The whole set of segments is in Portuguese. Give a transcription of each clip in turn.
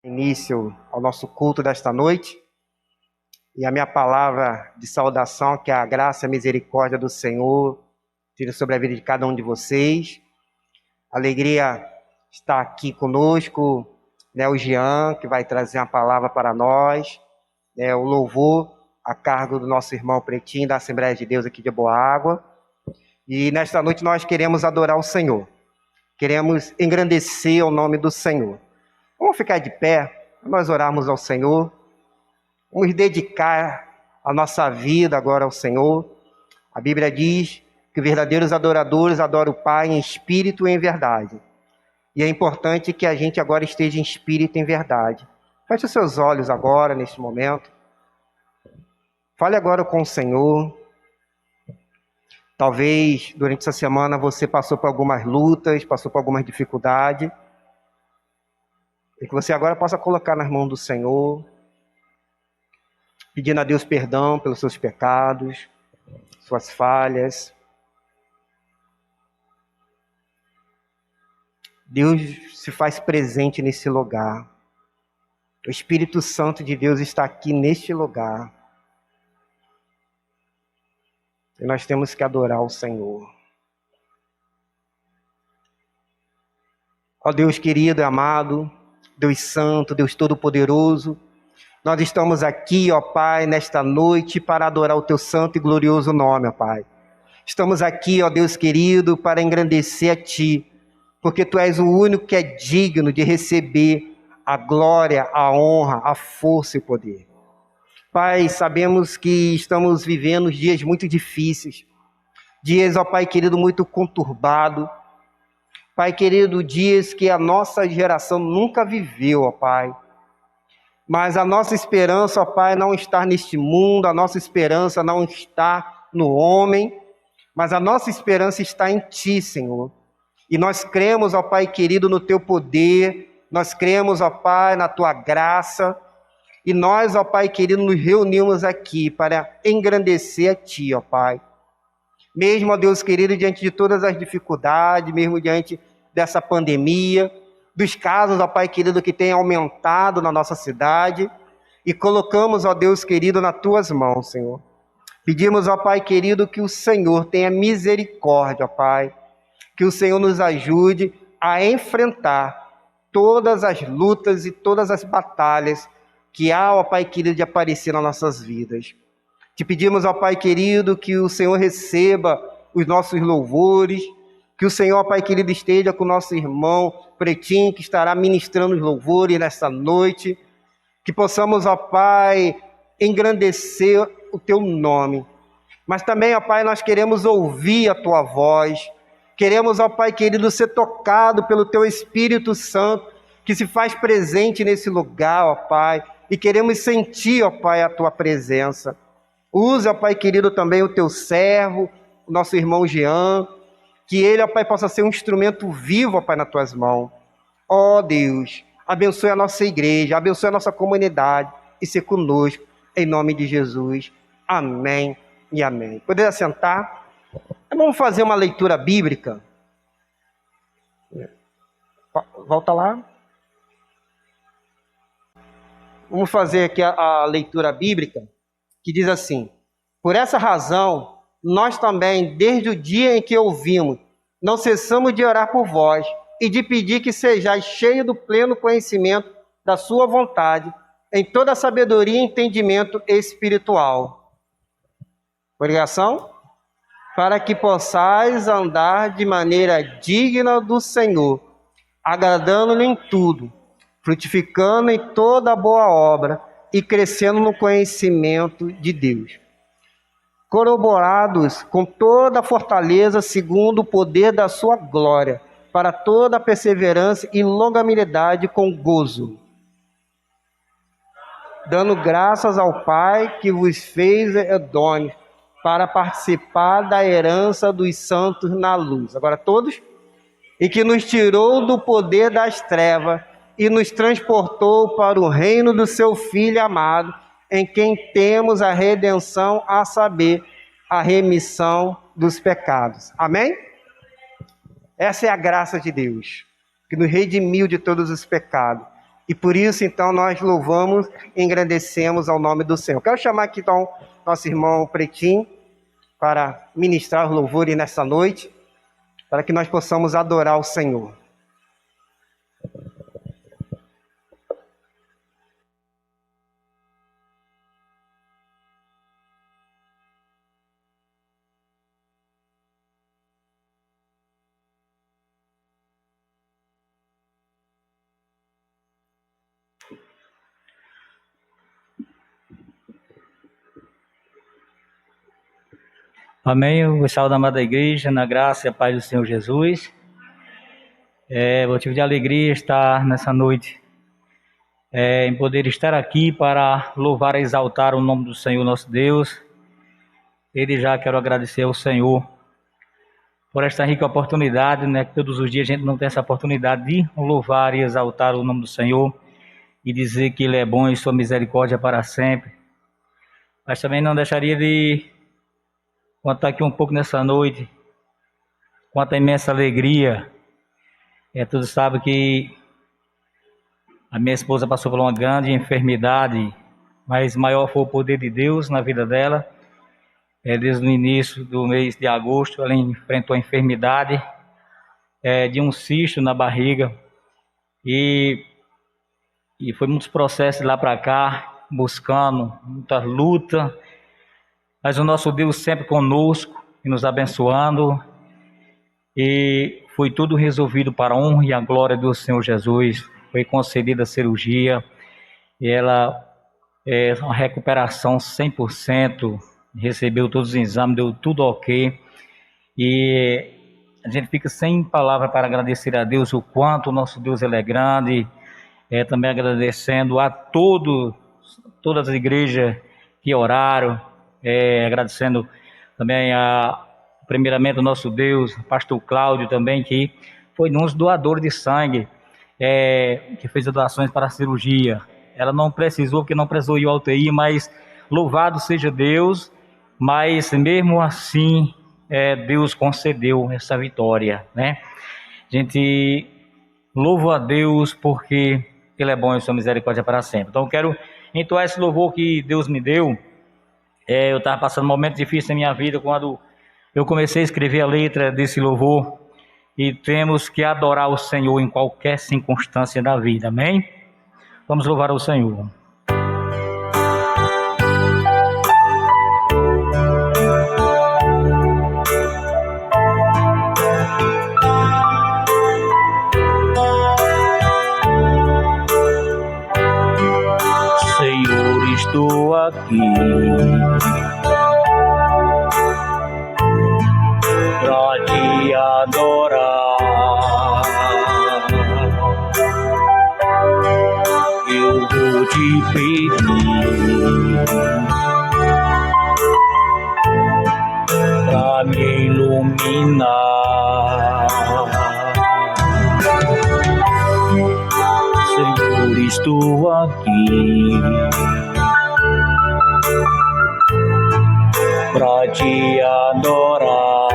Início ao nosso culto desta noite, e a minha palavra de saudação, que a graça e a misericórdia do Senhor esteja sobre a vida de cada um de vocês. Alegria estar aqui conosco, o Jean, que vai trazer uma palavra para nós, o louvor a cargo do nosso irmão Pretinho, da Assembleia de Deus aqui de Boa Água. E nesta noite nós queremos adorar o Senhor, queremos engrandecer o nome do Senhor. Vamos ficar de pé, nós orarmos ao Senhor, vamos dedicar a nossa vida agora ao Senhor. A Bíblia diz que verdadeiros adoradores adoram o Pai em espírito e em verdade. E é importante que a gente agora esteja em espírito e em verdade. Feche os seus olhos agora, neste momento. Fale agora com o Senhor. Talvez durante essa semana você passou por algumas lutas, passou por algumas dificuldades. E que você agora possa colocar nas mãos do Senhor, pedindo a Deus perdão pelos seus pecados, suas falhas. Deus se faz presente nesse lugar. O Espírito Santo de Deus está aqui neste lugar. E nós temos que adorar o Senhor. Ó Deus querido e amado, Deus Santo, Deus Todo-Poderoso, nós estamos aqui, ó Pai, nesta noite para adorar o Teu santo e glorioso nome, ó Pai. Estamos aqui, ó Deus querido, para engrandecer a Ti, porque Tu és o único que é digno de receber a glória, a honra, a força e o poder. Pai, sabemos que estamos vivendo dias muito difíceis, dias, ó Pai querido, muito conturbados. Pai querido, dias que a nossa geração nunca viveu, ó Pai. Mas a nossa esperança, ó Pai, não está neste mundo, a nossa esperança não está no homem, mas a nossa esperança está em Ti, Senhor. E nós cremos, ó Pai querido, no Teu poder, nós cremos, ó Pai, na Tua graça, e nós, ó Pai querido, nos reunimos aqui para engrandecer a Ti, ó Pai. Mesmo, ó Deus querido, diante de todas as dificuldades, mesmo diante dessa pandemia, dos casos, ó Pai querido, que tem aumentado na nossa cidade, e colocamos, ó Deus querido, nas Tuas mãos, Senhor. Pedimos, ó Pai querido, que o Senhor tenha misericórdia, ó Pai, que o Senhor nos ajude a enfrentar todas as lutas e todas as batalhas que há, ó Pai querido, de aparecer nas nossas vidas. Te pedimos, ó Pai querido, que o Senhor receba os nossos louvores, que o Senhor, ó Pai querido, esteja com o nosso irmão Pretinho, que estará ministrando os louvores nesta noite, que possamos, ó Pai, engrandecer o Teu nome. Mas também, ó Pai, nós queremos ouvir a Tua voz, queremos, ó Pai querido, ser tocado pelo Teu Espírito Santo, que se faz presente nesse lugar, ó Pai, e queremos sentir, ó Pai, a Tua presença. Usa, ó Pai querido, também o Teu servo, o nosso irmão Jean, que ele, ó Pai, possa ser um instrumento vivo, ó Pai, nas Tuas mãos. Ó Deus, abençoe a nossa igreja, abençoe a nossa comunidade e ser conosco, em nome de Jesus. Amém e amém. Poder assentar? Vamos fazer uma leitura bíblica. Volta lá. Vamos fazer aqui a leitura bíblica, que diz assim: por essa razão, nós também, desde o dia em que ouvimos, não cessamos de orar por vós e de pedir que sejais cheios do pleno conhecimento da sua vontade, em toda a sabedoria e entendimento espiritual. Obrigação? Para que possais andar de maneira digna do Senhor, agradando-lhe em tudo, frutificando em toda boa obra e crescendo no conhecimento de Deus, corroborados com toda a fortaleza segundo o poder da sua glória, para toda a perseverança e longanimidade com gozo, dando graças ao Pai que vos fez idôneos para participar da herança dos santos na luz. Agora todos. E que nos tirou do poder das trevas e nos transportou para o reino do seu Filho amado, em quem temos a redenção, a saber, a remissão dos pecados. Amém? Essa é a graça de Deus, que nos redimiu de todos os pecados E por isso, então, nós louvamos e engrandecemos ao nome do Senhor. Quero chamar aqui, então, nosso irmão Pretinho para ministrar louvores nessa noite, para que nós possamos adorar o Senhor. Amém. Eu saúdo a amada igreja, na graça e a paz do Senhor Jesus. Motivo de alegria estar nessa noite, em poder estar aqui para louvar e exaltar o nome do Senhor nosso Deus. Desde já quero agradecer ao Senhor por esta rica oportunidade, né? Que todos os dias a gente não tem essa oportunidade de louvar e exaltar o nome do Senhor e dizer que Ele é bom e sua misericórdia para sempre. Mas também não deixaria de contar aqui um pouco nessa noite, quanta imensa alegria. Todos sabem que a minha esposa passou por uma grande enfermidade, mas maior foi o poder de Deus na vida dela. Desde o início do mês de agosto, ela enfrentou a enfermidade de um cisto na barriga. E foi muitos processos lá para cá, buscando, muita luta. Mas o nosso Deus sempre conosco e nos abençoando. E foi tudo resolvido para a honra e a glória do Senhor Jesus. Foi concedida a cirurgia. E ela uma recuperação 100%. Recebeu todos os exames, deu tudo ok. E a gente fica sem palavras para agradecer a Deus o quanto o nosso Deus ele é grande. Também agradecendo a todas as igrejas que oraram. Agradecendo também primeiramente o nosso Deus, o pastor Cláudio também, que foi um doador de sangue, que fez as doações para a cirurgia. Ela não precisou, porque não precisou ir ao UTI, mas louvado seja Deus, mas mesmo assim Deus concedeu essa vitória, né? A gente louva a Deus porque Ele é bom e sua misericórdia para sempre. Então eu quero entoar esse louvor que Deus me deu. Eu estava passando um momento difícil na minha vida quando eu comecei a escrever a letra desse louvor. E temos que adorar o Senhor em qualquer circunstância da vida, amém? Vamos louvar o Senhor. Senhor, estou aqui pra te adorar. Eu vou te pedir pra me iluminar. Senhor, estou aqui pra te adorar.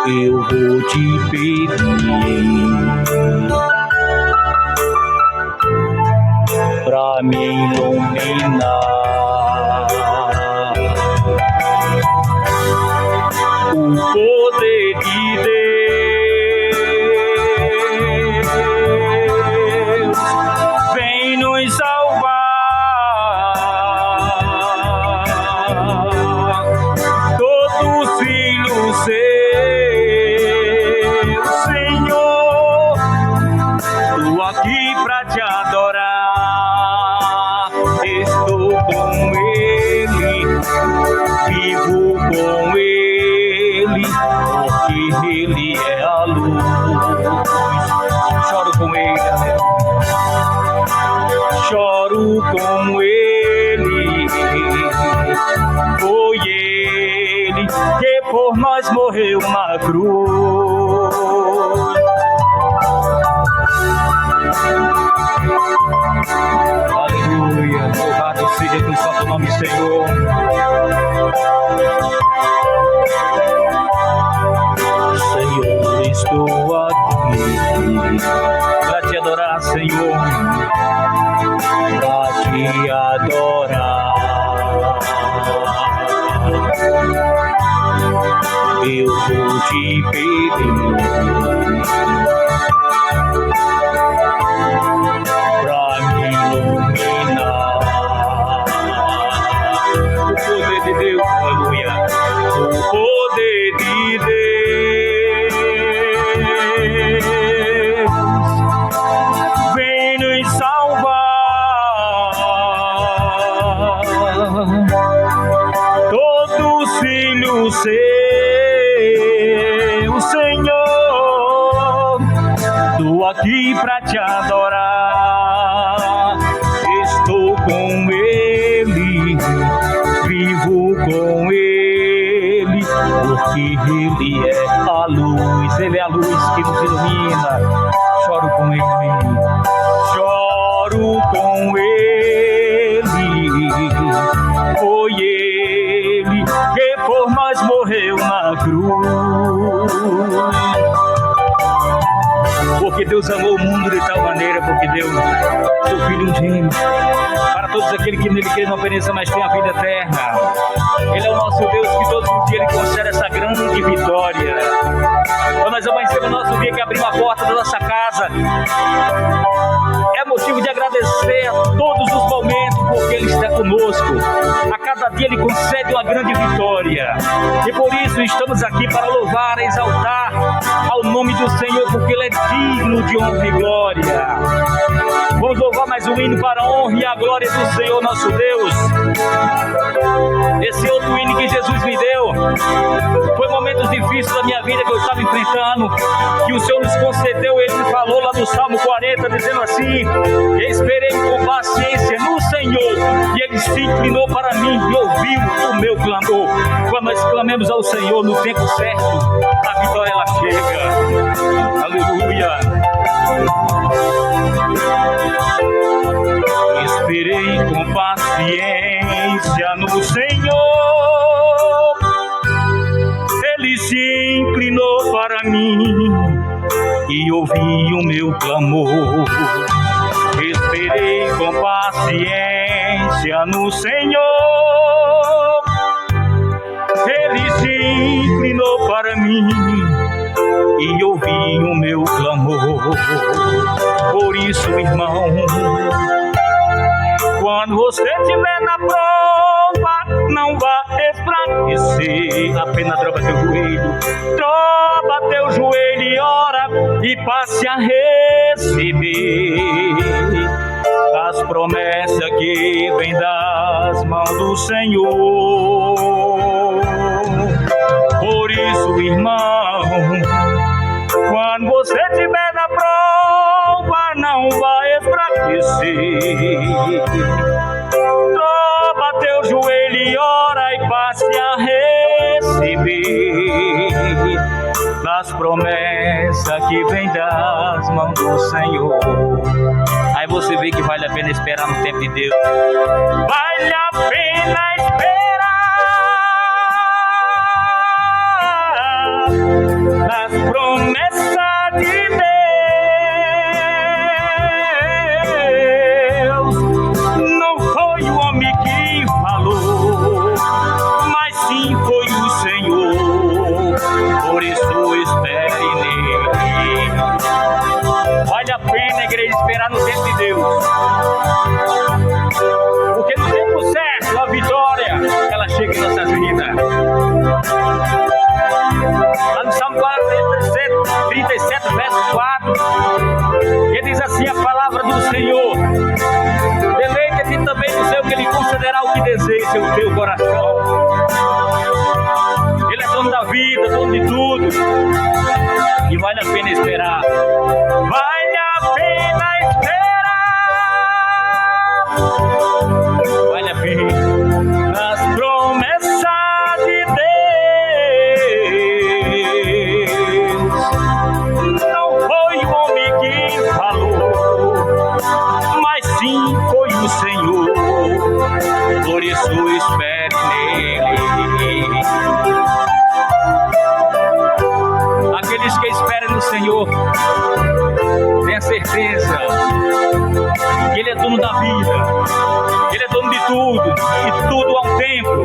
Eu vou te pedir pra me iluminar. O poder de Deus vem nos salvar. Todos os filhos seus, Senhor, estou aqui pra te adorar. Estou com Ele, vivo com Ele, porque Ele é a luz. Choro com Ele, aleluia. Choro com Ele, foi Ele que por nós morreu na cruz. Aleluia, louvado seja teu santo nome, Senhor. Senhor, estou aqui adorar. Eu vou te pedir pra me iluminar. O poder de Deus, aleluia. O poder de Deus vem nos salvar. Todos filhos seus, Senhor, tô aqui pra te adorar. Estou com Ele, vivo com Ele, porque Ele é a luz. Ele é a luz que nos ilumina. Choro com Ele, choro com Ele. Foi Ele que por nós morreu na cruz. Porque Deus amou o mundo de tal maneira, porque deu seu Filho unigênito para todos aqueles que nele creem, não pereçam, mas tenham a vida eterna. Ele é o nosso Deus que todos os dias Ele concede essa grande vitória. Quando nós amanhecemos o nosso dia, que abrimos a porta da nossa casa, é motivo de agradecer a todos os momentos, porque Ele está conosco. A cada dia Ele concede uma grande vitória. E por isso estamos aqui para louvar, exaltar ao nome do Senhor, porque Ele é digno de honra e glória. Vamos louvar mais um hino para a honra e a glória do Senhor nosso Deus. Esse outro hino que Jesus me deu foi momentos difíceis da minha vida que eu estava enfrentando, que o Senhor nos concedeu. Ele me falou lá no Salmo 40, dizendo assim: esperei com paciência no Senhor, e Ele se inclinou para mim e ouviu o meu clamor. Quando nós clamemos ao Senhor no tempo certo, a vitória ela chega. Aleluia. Esperei com paciência no Senhor, Ele se inclinou para mim e ouviu o meu clamor. Esperei com paciência no Senhor, Ele se inclinou para mim e ouviu o meu clamor. Por isso, irmão, quando você estiver na prova, não vá espraguecer. Apenas dobra teu joelho, dobra teu joelho e ora, e passe a receber as promessas que vêm das mãos do Senhor. Por isso, irmão, quando você estiver na prova, não vai espraguecer. Dobra teu joelho e ora, e passe a receber das promessas que vêm das mãos do Senhor. Aí você vê que vale a pena esperar no tempo de Deus. Vale a pena esperar nas promessas de Deus. Não foi o homem que falou, mas sim foi o Senhor. Por isso espere nele. Vale a pena, igreja, esperar no tempo de Deus, porque no tempo certo a vitória ela chega em nossas vidas. Lá no Salmo 37, verso 4, ele diz assim: a palavra do Senhor, deleita-te também no Senhor, que Ele concederá o que deseja o teu coração. Ele é dono da vida, dono de tudo, e vale a pena esperar. Vale a pena esperar, vale a pena nas promessas de Deus. Não foi o homem que falou, mas sim foi o Senhor. Por isso espere nele. Aqueles que esperam no Senhor, tenha certeza que Ele é dono da vida. Ele é dono de tudo, e tudo há um tempo.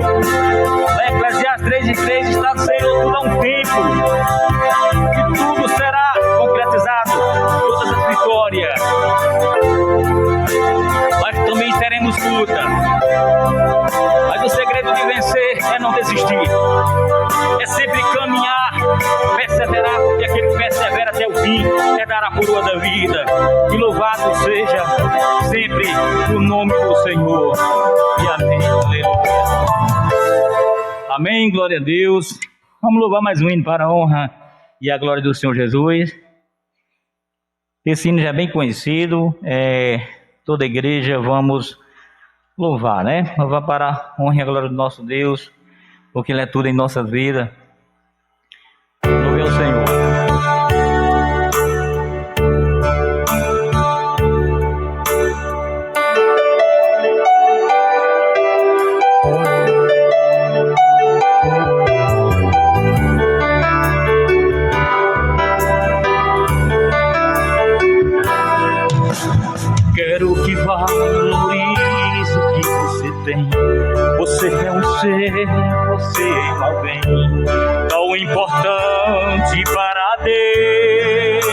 Lá em Eclesiastes 3:3 está: Senhor, tudo há um tempo, e tudo será concretizado, todas as vitórias. Mas também teremos luta. Mas o segredo de vencer é não desistir, é sempre caminhar, perseverar, porque aquele que persevera até o fim é dar a coroa da vida. E louvado seja sempre o nome do Senhor. E amém, aleluia. Amém, glória a Deus. Vamos louvar mais um hino para a honra e a glória do Senhor Jesus. Esse hino já é bem conhecido, toda a igreja vamos louvar, né? Louvar para a honra e a glória do nosso Deus, porque Ele é tudo em nossa vida. Louve ao Senhor. Quero que valorize o que você tem. Você é um ser, você é alguém tão importante para Deus.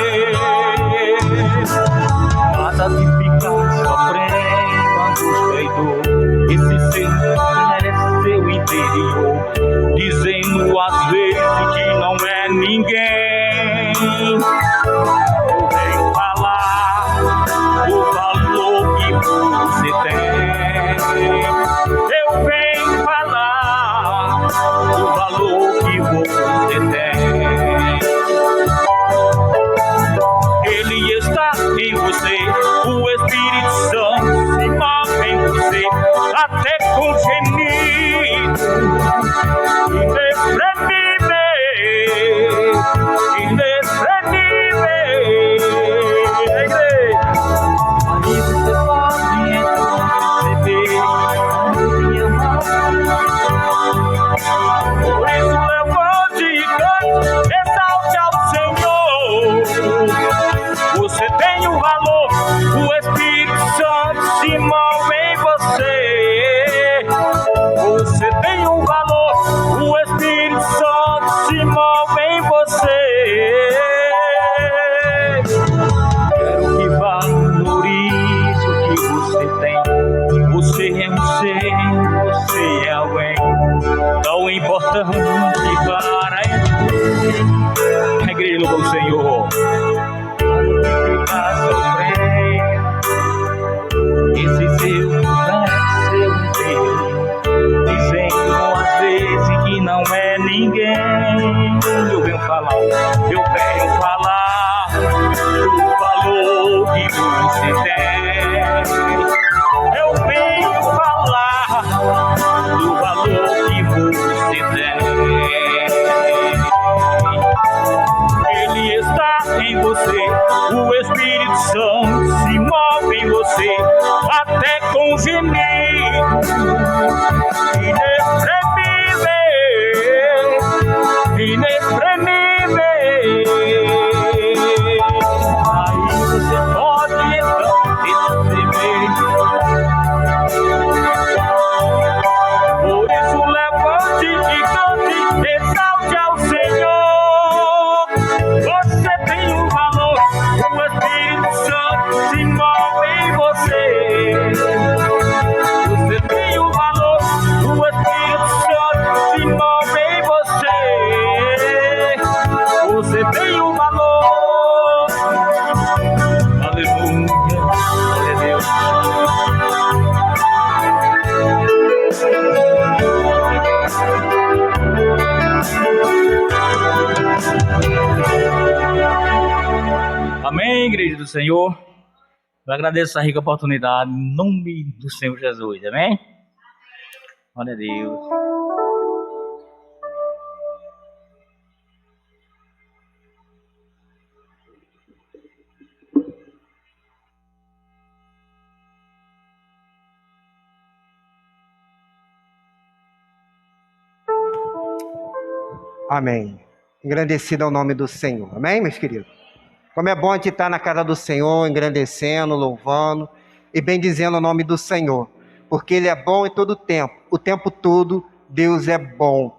Nada de ficar sofrendo angústia e dor. Esse ser é seu interior, dizendo às vezes que não é ninguém. Eu venho falar o valor que você tem. Eu venho falar o valor que você tem. Ele está em você, o Espírito Santo se move em você, até com gemido inexprimível, inexprimível. Aí você pode então receber e amar. Por isso levante e cante, exalte ao Senhor. Você tem um valor, o Espírito Santo se move em você. Você tem um valor, o Espírito Santo se move em você. Quero que valorize o que você tem. Você é um ser, você é alguém tão importante para a igreja do Senhor. Ficar sofrendo, esse seu inteiro, dizendo às vezes que não é ninguém. Eu venho falar do valor que você tem. Eu venho falar do valor que você tem. Ele está em você, o Espírito Santo se move em você, até com gemido inexprimível, inexprimível. Aí você pode então receber. Por isso levante e cante, exalte ao Senhor. Você tem um valor, o Espírito Santo se move em você. Você tem um valor, o Espírito Santo se move em você. Você tem um valor. Aleluia, glória a Deus. Amém, igreja do Senhor. Eu agradeço essa rica oportunidade em nome do Senhor Jesus. Amém? Glória a Deus. Amém. Engrandecido é o nome do Senhor. Amém, meus queridos? Como é bom a gente estar na casa do Senhor, engrandecendo, louvando e bendizendo o nome do Senhor. porque Ele é bom em todo o tempo todo Deus é bom.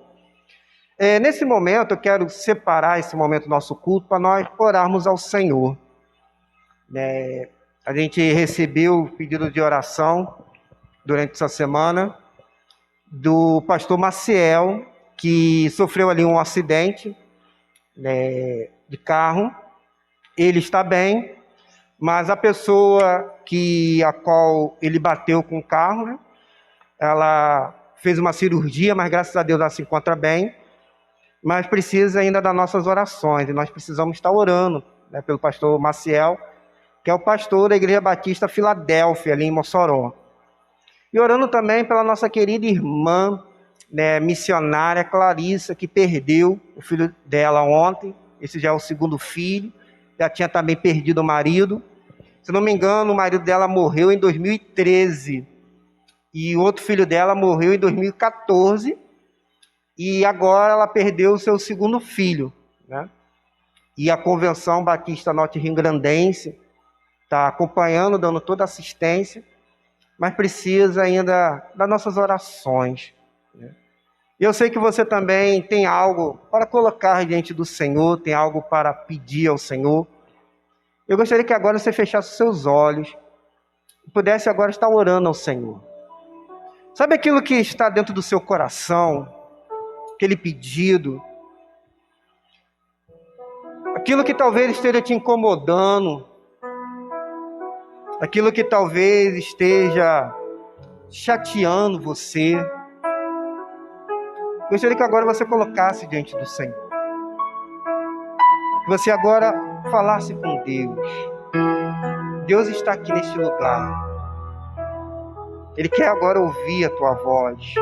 Nesse momento, eu quero separar esse momento do nosso culto para nós orarmos ao Senhor. A gente recebeu o pedido de oração durante essa semana do pastor Maciel, que sofreu ali um acidente de carro. Ele está bem, mas a pessoa a qual ele bateu com o carro, né, ela fez uma cirurgia, mas graças a Deus ela se encontra bem, mas precisa ainda das nossas orações, e nós precisamos estar orando, né, pelo pastor Maciel, que é o pastor da Igreja Batista Filadélfia, ali em Mossoró. E orando também pela nossa querida irmã, né, missionária Clarissa, que perdeu o filho dela ontem. Esse já é o segundo filho. Já tinha também perdido o marido. Se não me engano, o marido dela morreu em 2013. E o outro filho dela morreu em 2014. E agora ela perdeu o seu segundo filho, né? E a Convenção Batista Norte Rio Grandense está acompanhando, dando toda a assistência, mas precisa ainda das nossas orações, né? Eu sei que você também tem algo para colocar diante do Senhor, tem algo para pedir ao Senhor. Eu gostaria que agora você fechasse os seus olhos e pudesse agora estar orando ao Senhor. Sabe aquilo que está dentro do seu coração, aquele pedido, aquilo que talvez esteja te incomodando, aquilo que talvez esteja chateando você. Gostaria que agora você colocasse diante do Senhor. Que você agora falasse com Deus. Deus está aqui neste lugar. Ele quer agora ouvir a tua voz.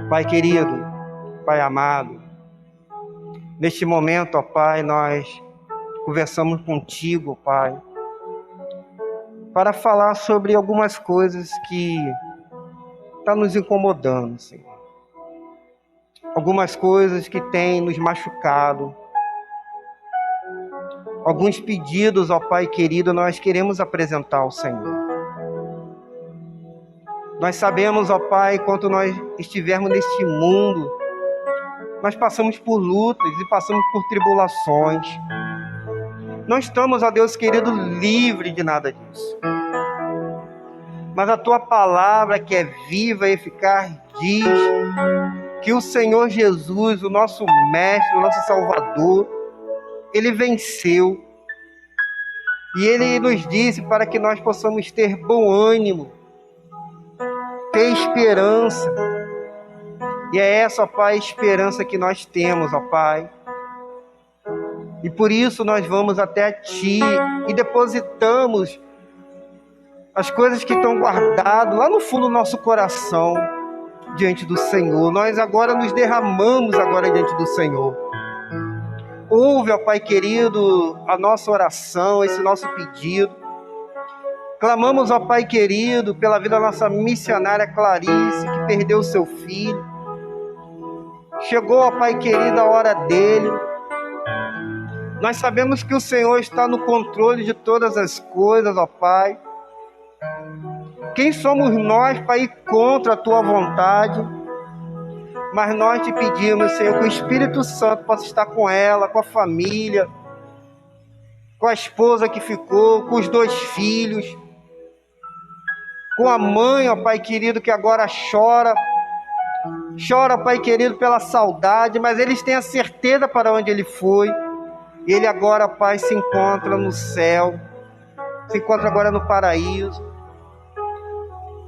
Pai querido, Pai amado, neste momento, ó Pai, nós conversamos contigo, Pai, para falar sobre algumas coisas que estão nos incomodando, Senhor. Algumas coisas que têm nos machucado. Alguns pedidos, ó Pai querido, nós queremos apresentar ao Senhor. Nós sabemos, ó Pai, enquanto nós estivermos neste mundo, nós passamos por lutas e passamos por tribulações. Não estamos, ó Deus querido, livres de nada disso. Mas a Tua palavra, que é viva e eficaz, diz que o Senhor Jesus, o nosso Mestre, o nosso Salvador, Ele venceu. E Ele nos disse para que nós possamos ter bom ânimo, ter esperança. E é essa, ó Pai, esperança que nós temos, ó Pai. E por isso nós vamos até Ti e depositamos as coisas que estão guardadas lá no fundo do nosso coração diante do Senhor. Nós agora nos derramamos agora diante do Senhor. Ouve, ó Pai querido, a nossa oração, esse nosso pedido. Clamamos, ó Pai querido, pela vida da nossa missionária Clarice, que perdeu o seu filho. Chegou, ó Pai querido, a hora dele. Nós sabemos que o Senhor está no controle de todas as coisas, ó Pai. Quem somos nós para ir contra a Tua vontade? Mas nós te pedimos, Senhor, que o Espírito Santo possa estar com ela, com a família, com a esposa que ficou, com os 2 filhos, com a mãe, ó Pai querido, que agora chora, Pai querido, pela saudade, mas eles têm a certeza para onde ele foi. E ele agora, Pai, se encontra no céu, se encontra agora no paraíso.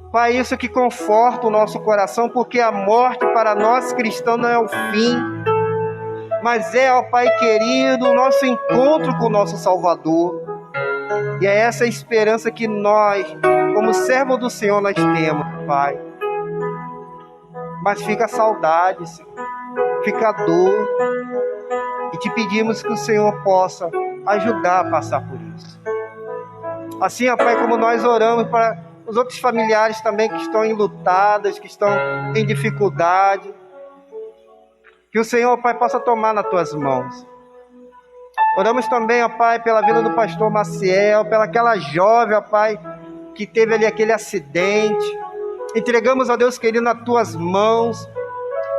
Pai, isso que conforta o nosso coração, porque a morte para nós cristãos não é o fim, mas é, ó Pai querido, o nosso encontro com o nosso Salvador. E é essa esperança que nós, como servo do Senhor, nós temos, Pai. Mas fica a saudade, Senhor, fica a dor. E te pedimos que o Senhor possa ajudar a passar por isso. Assim, ó Pai, como nós oramos para os outros familiares também que estão enlutados, que estão em dificuldade, Que o Senhor, ó Pai, possa tomar nas tuas mãos. Oramos também, ó Pai, pela vida do pastor Maciel, pelaquela jovem, ó Pai, que teve ali aquele acidente. Entregamos, ó Deus querido, nas tuas mãos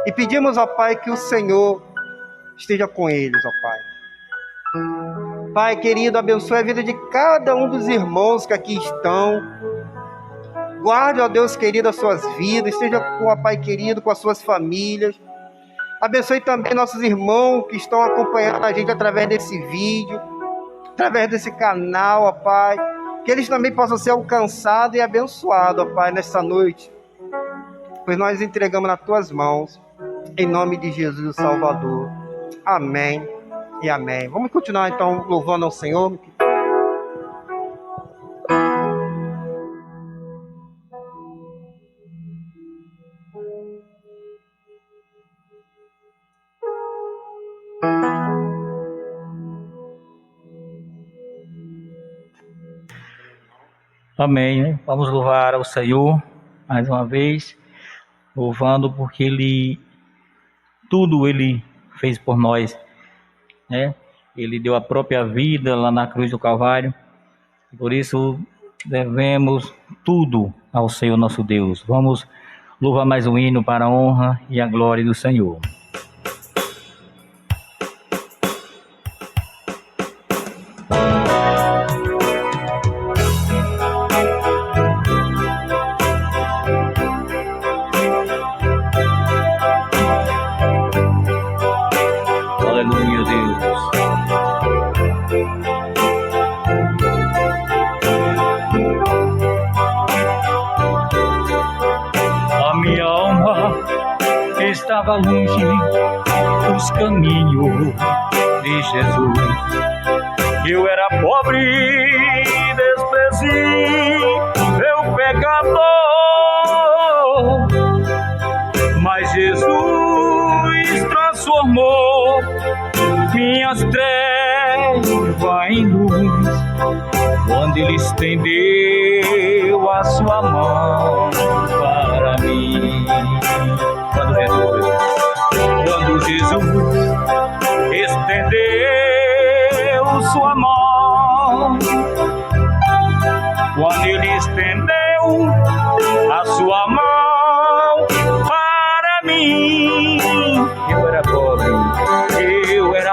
e pedimos, ó Pai, que o Senhor esteja com eles, ó Pai. Pai querido, abençoe a vida de cada um dos irmãos que aqui estão. Guarde, ó Deus querido, as suas vidas, esteja com o Pai querido, com as suas famílias. Abençoe também nossos irmãos que estão acompanhando a gente através desse vídeo, através desse canal, ó Pai. Que eles também possam ser alcançados e abençoados, ó Pai, nesta noite. Pois nós entregamos nas tuas mãos, em nome de Jesus, o Salvador. Amém e amém. Vamos continuar então louvando ao Senhor. Amém, né? Vamos louvar ao Senhor mais uma vez, louvando porque tudo Ele fez por nós, né? Ele deu a própria vida lá na cruz do Calvário, por isso devemos tudo ao Senhor nosso Deus. Vamos louvar mais um hino para a honra e a glória do Senhor. Estava longe dos caminhos de Jesus. Eu era pobre, desprezível, pecador, mas Jesus transformou minhas trevas em luz, quando Ele estendeu a sua mão para mim. Quando Jesus estendeu sua mão, quando Ele estendeu a sua mão para mim, eu era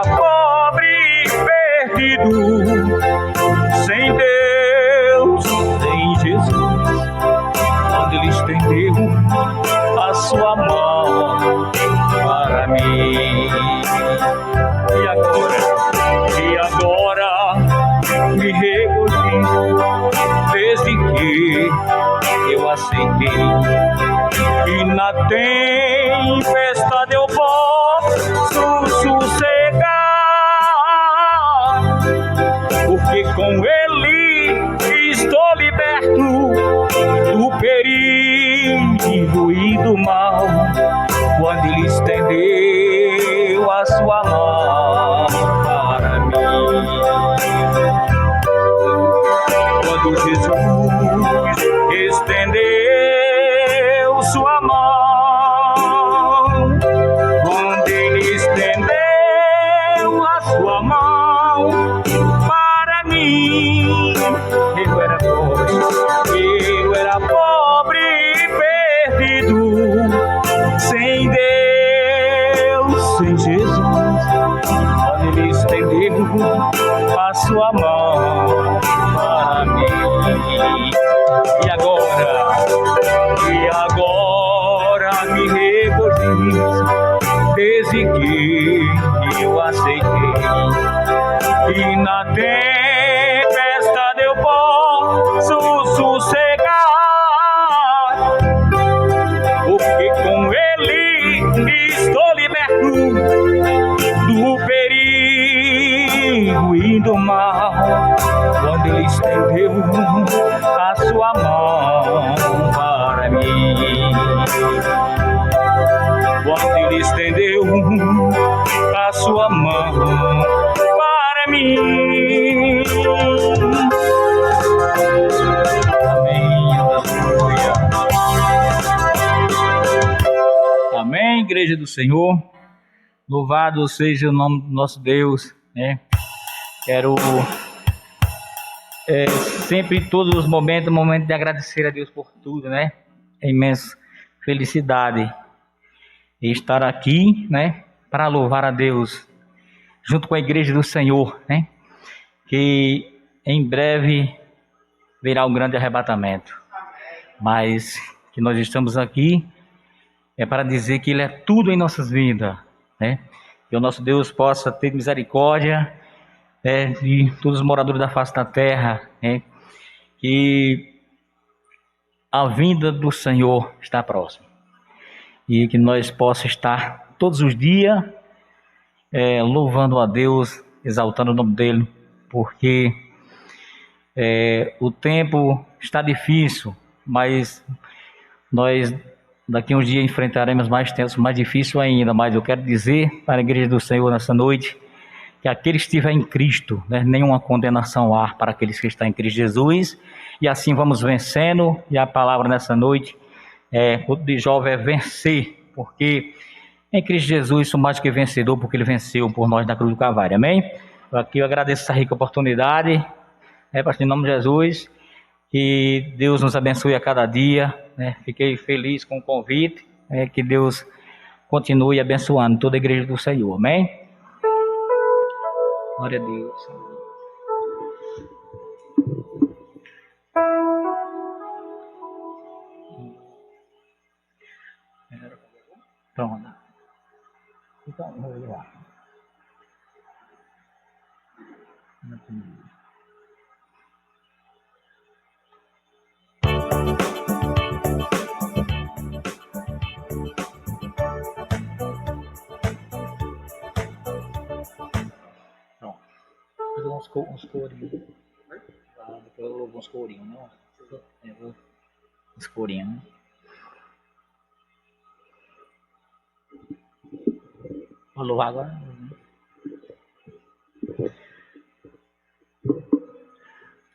pobre, perdido, sem Deus, sem Jesus, quando Ele estendeu a sua mão para mim. E agora me regozijo, desde que eu aceitei, e na tempestade eu posso sossegar, porque com Ele estou liberto do perigo e do mal, quando Ele estendeu a sua mão para mim. Quando Jesus estendeu sua mão, quando Ele estendeu a sua mão para mim, eu era pobre e perdido, sem Deus, sem Jesus, quando Ele estendeu a sua mão para mim. E agora me regozijo, desde que eu aceitei, e na tempestade eu posso sossegar, porque com Ele estou liberto do perigo e do mal, quando Ele estendeu a sua mão para mim. Quando Ele estendeu a sua mão para mim. Amém, aleluia. Amém, igreja do Senhor. Louvado seja o nome do nosso Deus, né? Quero sempre, em todos os momentos, momento de agradecer a Deus por tudo, né? É imensa felicidade estar aqui, né? Para louvar a Deus, junto com a igreja do Senhor, né? Que em breve virá um grande arrebatamento. Mas que nós estamos aqui é para dizer que Ele é tudo em nossas vidas, né? Que o nosso Deus possa ter misericórdia, de todos os moradores da face da terra, né? Que a vinda do Senhor está próxima e que nós possamos estar todos os dias louvando a Deus, exaltando o nome dEle, porque o tempo está difícil, mas nós daqui a uns dias enfrentaremos mais tempos mais difíceis ainda. Mas eu quero dizer para a igreja do Senhor nessa noite que aquele que estiver em Cristo, né, nenhuma condenação há para aqueles que estão em Cristo Jesus, e assim vamos vencendo. E a palavra nessa noite de jovem é vencer, porque em Cristo Jesus sou mais que vencedor, porque Ele venceu por nós na cruz do Calvário, amém? Aqui eu agradeço essa rica oportunidade, pastor, em nome de Jesus, que Deus nos abençoe a cada dia, né? Fiquei feliz com o convite, que Deus continue abençoando toda a igreja do Senhor, amém? Glória a Deus. Pronto. Então, vou lá. Pronto. Vou dar uns corinhos. Depois eu louvo uns corinhos, né? Uns corinhos, né? Vou louvar agora.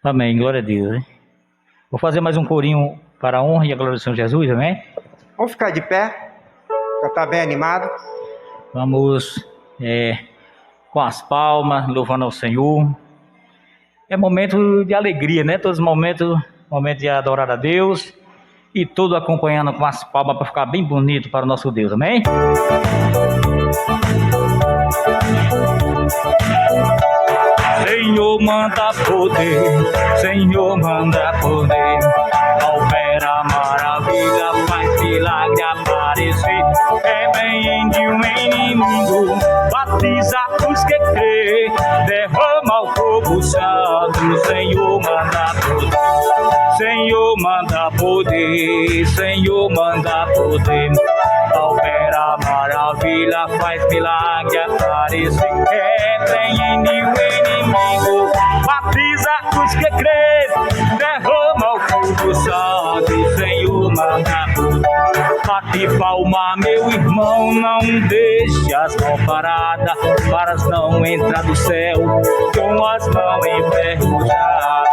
Amém, glória a Deus, hein? Vou fazer mais um corinho para a honra e a glória do Senhor Jesus, amém? Vamos ficar de pé, já está bem animado. Vamos com as palmas, louvando ao Senhor. É momento de alegria, né? Todos os momentos, momento de adorar a Deus. E tudo acompanhando com as palmas para ficar bem bonito para o nosso Deus, amém? Senhor manda poder, Senhor manda poder, opera maravilha, faz milagre aparecer, repreende o inimigo, batiza os que crê, derrama o fogo santo, Senhor manda poder, Senhor manda poder, Senhor manda poder, opera maravilha, faz milagre aparecer, repreende o inimigo, batiza os que crê, derrama o fogo santo, Senhor manda poder. Bate palma, meu irmão, não deixe as mãos paradas, para as não entrar do céu com as mãos enferrujadas.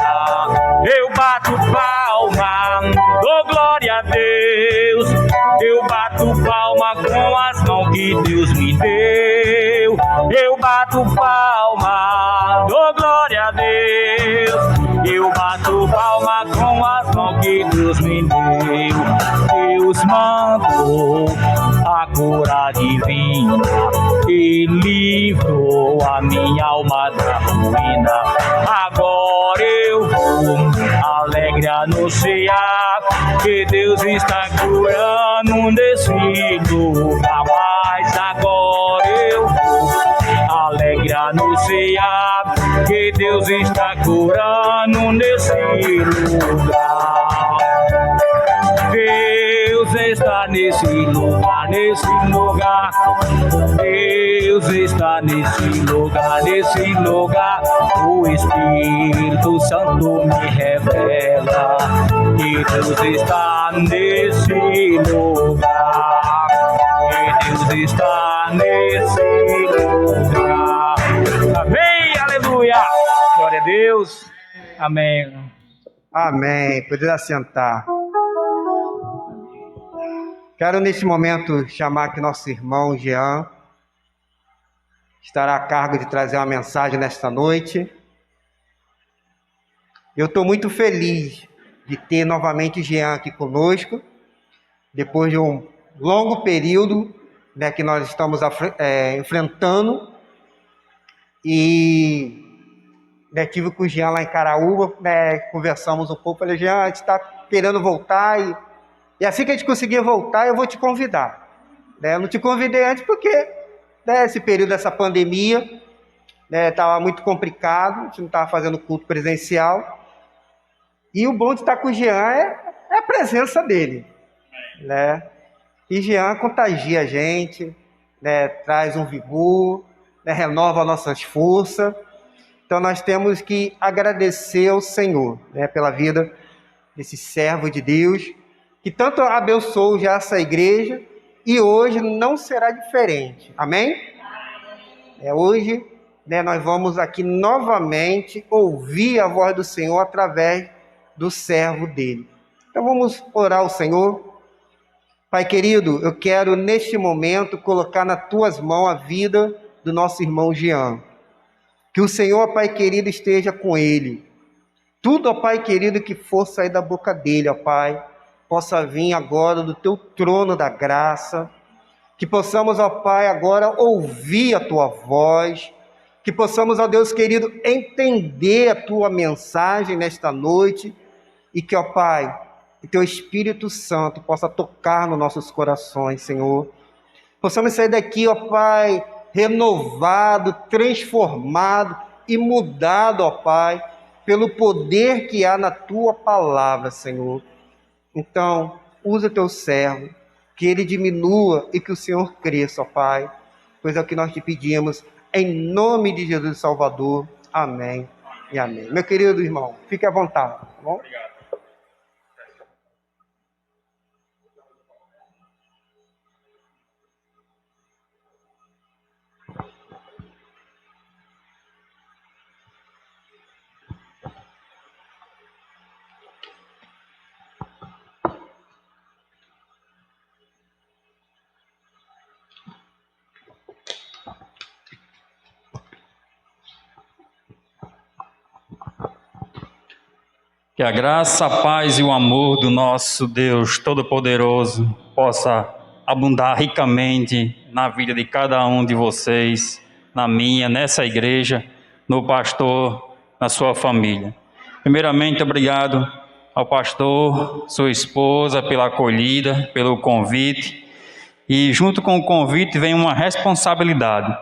Eu bato palma, dou glória a Deus, eu bato palma com as mãos que Deus me deu. Eu bato palma, dou glória a Deus, eu bato palma com as mãos que Deus me deu. Deus mandou a cura divina e livrou a minha alma da ruína. Agora eu vou alegre anunciar que Deus está curando nesse lugar. Mas agora eu vou alegre anunciar que Deus está curando nesse lugar. Deus está nesse lugar, nesse lugar. Deus está nesse lugar, nesse lugar. O Espírito Santo me revela que Deus está nesse lugar. Que Deus está nesse lugar. Amém, aleluia. Glória a Deus. Amém. Amém. Poder assentar. Quero nesse momento chamar aqui nosso irmão Jean, estará a cargo de trazer uma mensagem nesta noite. Eu estou muito feliz de ter novamente Jean aqui conosco, depois de um longo período, né, que nós estamos enfrentando. E tive com o Jean lá em Caraúba, né, conversamos um pouco. Falei, Jean, a gente está querendo voltar e assim que a gente conseguir voltar, eu vou te convidar. Eu não te convidei antes porque, né, esse período dessa pandemia estava muito complicado, a gente não estava fazendo culto presencial. E o bom de estar com o Jean é a presença dele, né? E Jean contagia a gente, né, traz um vigor, né, renova nossas forças. Então nós temos que agradecer ao Senhor, né, pela vida desse servo de Deus, que tanto abençoou já essa igreja, e hoje não será diferente. Amém? Hoje, né, nós vamos aqui novamente ouvir a voz do Senhor através do servo dele. Então vamos orar ao Senhor. Pai querido, eu quero neste momento colocar nas tuas mãos a vida do nosso irmão Jean. Que o Senhor, Pai querido, esteja com ele. Tudo, ó Pai querido, que for sair da boca dele, ó Pai, possa vir agora do teu trono da graça. Que possamos, ó Pai, agora ouvir a tua voz. Que possamos, ó Deus querido, entender a tua mensagem nesta noite. E que, ó Pai, que teu Espírito Santo possa tocar nos nossos corações, Senhor. Possamos sair daqui, ó Pai, renovado, transformado e mudado, ó Pai, pelo poder que há na tua palavra, Senhor. Então, usa o teu servo, que ele diminua e que o Senhor cresça, ó Pai, pois é o que nós te pedimos, em nome de Jesus Salvador. Amém e amém. Meu querido irmão, fique à vontade, tá bom? Obrigado. Que a graça, a paz e o amor do nosso Deus Todo-Poderoso possa abundar ricamente na vida de cada um de vocês, na minha, nessa igreja, no pastor, na sua família. Primeiramente, obrigado ao pastor, sua esposa, pela acolhida, pelo convite. E junto com o convite vem uma responsabilidade.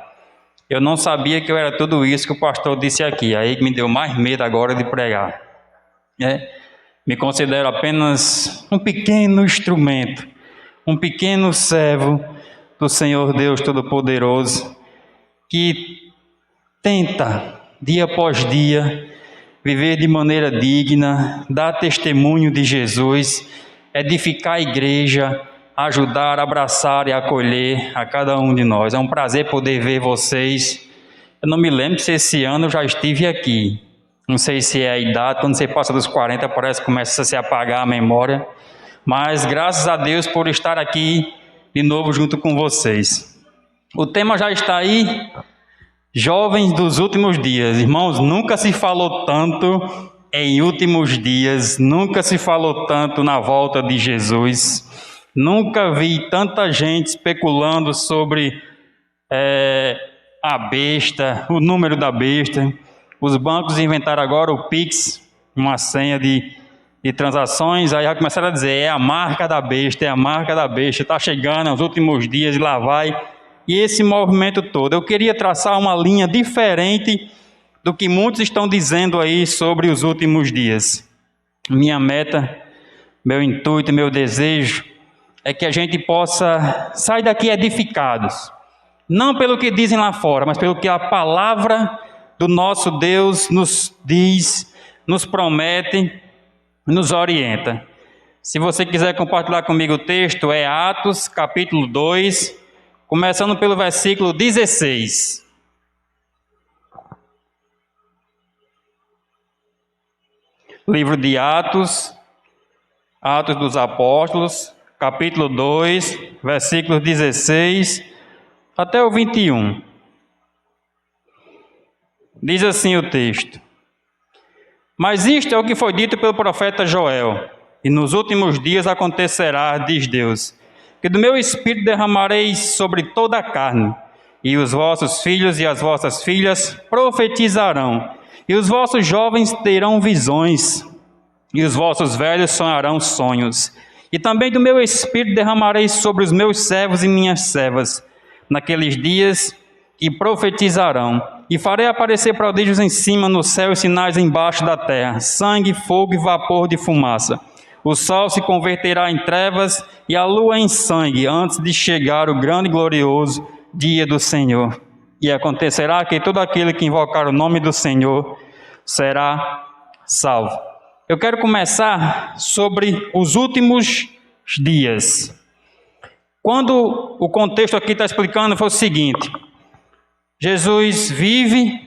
Eu não sabia que eu era tudo isso que o pastor disse aqui, aí me deu mais medo agora de pregar. Me considero apenas um pequeno instrumento, um pequeno servo do Senhor Deus Todo-Poderoso, que tenta, dia após dia, viver de maneira digna, dar testemunho de Jesus, edificar a igreja, ajudar, abraçar e acolher a cada um de nós. É um prazer poder ver vocês. Eu não me lembro se esse ano eu já estive aqui. Não sei se é a idade, quando você passa dos 40 parece que começa a se apagar a memória. Mas graças a Deus por estar aqui de novo junto com vocês. O tema já está aí, jovens dos últimos dias. Irmãos, nunca se falou tanto em últimos dias, nunca se falou tanto na volta de Jesus. Nunca vi tanta gente especulando sobre a besta, o número da besta. Os bancos inventaram agora o Pix, uma senha de transações, aí já começaram a dizer, é a marca da besta, está chegando aos últimos dias e lá vai. E esse movimento todo. Eu queria traçar uma linha diferente do que muitos estão dizendo aí sobre os últimos dias. Minha meta, meu intuito, meu desejo é que a gente possa sair daqui edificados. Não pelo que dizem lá fora, mas pelo que a palavra do nosso Deus nos diz, nos promete, nos orienta. Se você quiser compartilhar comigo o texto, é Atos, capítulo 2, começando pelo versículo 16. Livro de Atos, Atos dos Apóstolos, capítulo 2, versículos 16 até o 21. Diz assim o texto: Mas isto é o que foi dito pelo profeta Joel, e nos últimos dias acontecerá, diz Deus, que do meu espírito derramarei sobre toda a carne, e os vossos filhos e as vossas filhas profetizarão, e os vossos jovens terão visões, e os vossos velhos sonharão sonhos. E também do meu espírito derramarei sobre os meus servos e minhas servas, naqueles dias, e profetizarão. E farei aparecer prodígios em cima no céu e sinais embaixo da terra, sangue, fogo e vapor de fumaça. O sol se converterá em trevas e a lua em sangue, antes de chegar o grande e glorioso dia do Senhor. E acontecerá que todo aquele que invocar o nome do Senhor será salvo. Eu quero começar sobre os últimos dias. Quando o contexto aqui está explicando foi o seguinte: Jesus vive,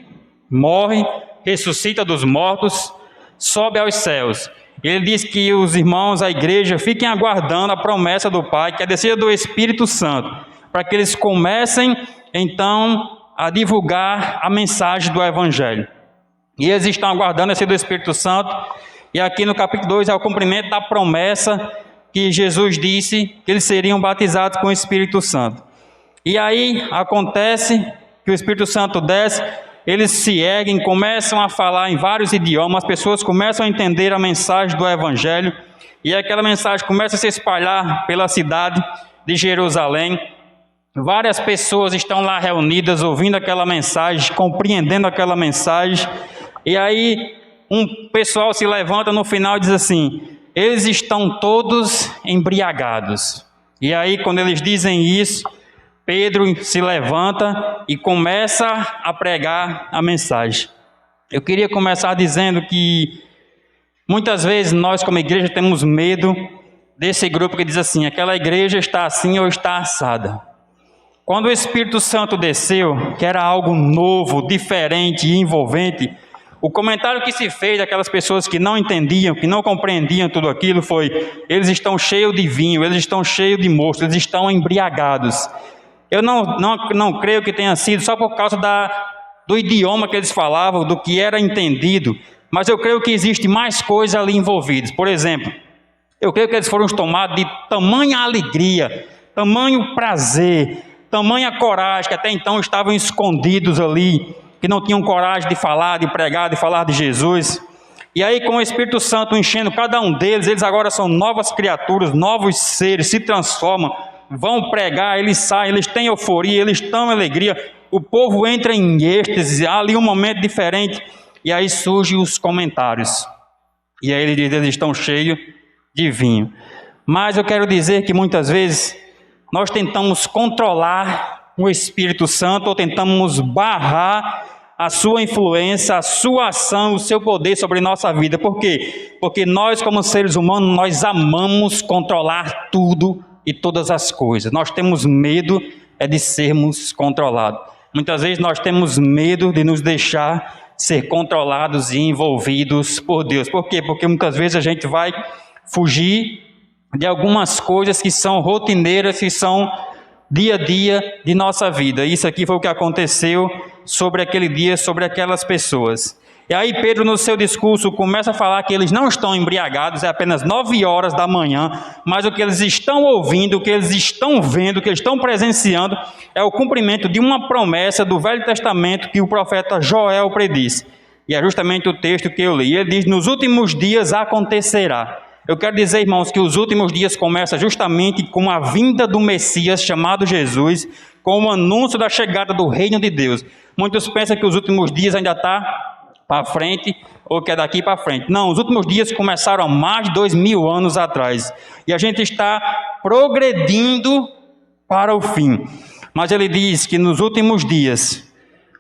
morre, ressuscita dos mortos, sobe aos céus. Ele diz que os irmãos, a igreja, fiquem aguardando a promessa do Pai, que é a descida do Espírito Santo, para que eles comecem, então, a divulgar a mensagem do Evangelho. E eles estão aguardando a descida do Espírito Santo, e aqui no capítulo 2 é o cumprimento da promessa que Jesus disse que eles seriam batizados com o Espírito Santo. E aí acontece que o Espírito Santo desce, eles se erguem, começam a falar em vários idiomas, as pessoas começam a entender a mensagem do Evangelho, e aquela mensagem começa a se espalhar pela cidade de Jerusalém. Várias pessoas estão lá reunidas, ouvindo aquela mensagem, compreendendo aquela mensagem, e aí um pessoal se levanta no final e diz assim: eles estão todos embriagados. E aí, quando eles dizem isso, Pedro se levanta e começa a pregar a mensagem. Eu queria começar dizendo que muitas vezes nós como igreja temos medo desse grupo que diz assim: aquela igreja está assim ou está assada. Quando o Espírito Santo desceu, que era algo novo, diferente e envolvente, o comentário que se fez daquelas pessoas que não entendiam, que não compreendiam tudo aquilo foi: eles estão cheios de vinho, eles estão cheios de mosto, eles estão embriagados. Eu não creio que tenha sido só por causa do idioma que eles falavam, do que era entendido, mas eu creio que existe mais coisas ali envolvidas. Por exemplo, eu creio que eles foram tomados de tamanha alegria, tamanho prazer, tamanha coragem, que até então estavam escondidos ali, que não tinham coragem de falar, de pregar, de falar de Jesus. E aí, com o Espírito Santo enchendo cada um deles, eles agora são novas criaturas, novos seres, se transformam, vão pregar, eles saem, eles têm euforia, eles estão em alegria, o povo entra em êxtase, há ali um momento diferente, e aí surgem os comentários, e aí ele diz: eles estão cheios de vinho. Mas eu quero dizer que muitas vezes nós tentamos controlar o Espírito Santo, ou tentamos barrar a sua influência, a sua ação, o seu poder sobre nossa vida. Por quê? Porque nós, como seres humanos, nós amamos controlar tudo e todas as coisas. Nós temos medo de sermos controlados. Muitas vezes nós temos medo de nos deixar ser controlados e envolvidos por Deus. Por quê? Porque muitas vezes a gente vai fugir de algumas coisas que são rotineiras, que são dia a dia de nossa vida. Isso aqui foi o que aconteceu sobre aquele dia, sobre aquelas pessoas. E aí Pedro, no seu discurso, começa a falar que eles não estão embriagados, é apenas 9 horas da manhã, mas o que eles estão ouvindo, o que eles estão vendo, o que eles estão presenciando, é o cumprimento de uma promessa do Velho Testamento que o profeta Joel predisse. E é justamente o texto que eu li. Ele diz: nos últimos dias acontecerá. Eu quero dizer, irmãos, que os últimos dias começam justamente com a vinda do Messias chamado Jesus, com o anúncio da chegada do reino de Deus. Muitos pensam que os últimos dias ainda está para frente, ou que é daqui para frente. Não, os últimos dias começaram há mais de 2000 anos atrás. E a gente está progredindo para o fim. Mas ele diz que nos últimos dias,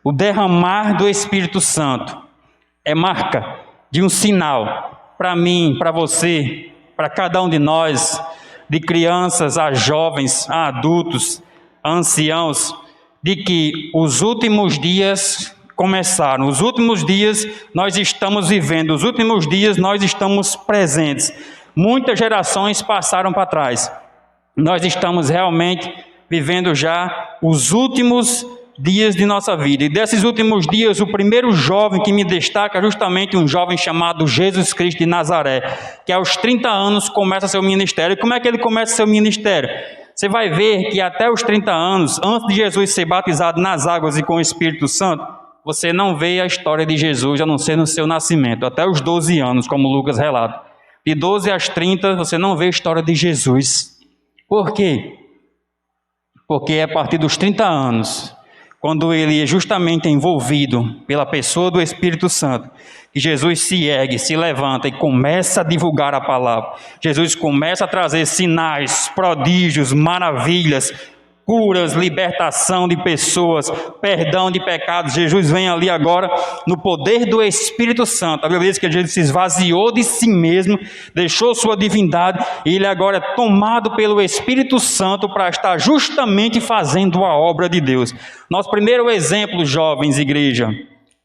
o derramar do Espírito Santo é marca de um sinal para mim, para você, para cada um de nós, de crianças a jovens, a adultos, a anciãos, de que os últimos dias começaram, os últimos dias nós estamos vivendo, os últimos dias nós estamos presentes. Muitas gerações passaram para trás. Nós estamos realmente vivendo já os últimos dias de nossa vida. E desses últimos dias, o primeiro jovem que me destaca é justamente um jovem chamado Jesus Cristo de Nazaré, que aos 30 anos começa seu ministério. E como é que ele começa seu ministério? Você vai ver que até os 30 anos, antes de Jesus ser batizado nas águas e com o Espírito Santo, você não vê a história de Jesus, a não ser no seu nascimento, até os 12 anos, como Lucas relata. De 12 às 30, você não vê a história de Jesus. Por quê? Porque é a partir dos 30 anos, quando ele é justamente envolvido pela pessoa do Espírito Santo, que Jesus se ergue, se levanta e começa a divulgar a palavra. Jesus começa a trazer sinais, prodígios, maravilhas, curas, libertação de pessoas, perdão de pecados. Jesus vem ali agora no poder do Espírito Santo. A Bíblia diz que Jesus se esvaziou de si mesmo, deixou sua divindade, e ele agora é tomado pelo Espírito Santo para estar justamente fazendo a obra de Deus. Nosso primeiro exemplo, jovens, igreja,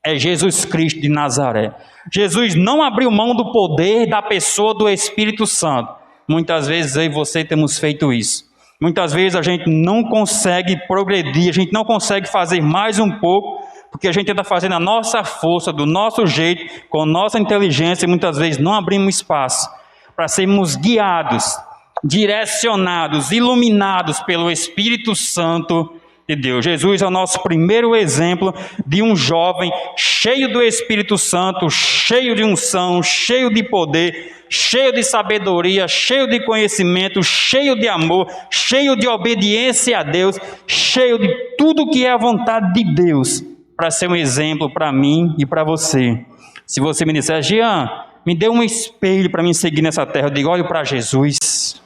é Jesus Cristo de Nazaré. Jesus não abriu mão do poder da pessoa do Espírito Santo. Muitas vezes eu e você temos feito isso. Muitas vezes a gente não consegue progredir, a gente não consegue fazer mais um pouco, porque a gente está fazendo a nossa força, do nosso jeito, com nossa inteligência, e muitas vezes não abrimos espaço para sermos guiados, direcionados, iluminados pelo Espírito Santo de Deus. Jesus é o nosso primeiro exemplo de um jovem cheio do Espírito Santo, cheio de unção, cheio de poder, cheio de sabedoria, cheio de conhecimento, cheio de amor, cheio de obediência a Deus, cheio de tudo que é a vontade de Deus, para ser um exemplo para mim e para você. Se você me disser, Jean, me dê um espelho para me seguir nessa terra, eu digo, olhe para Jesus.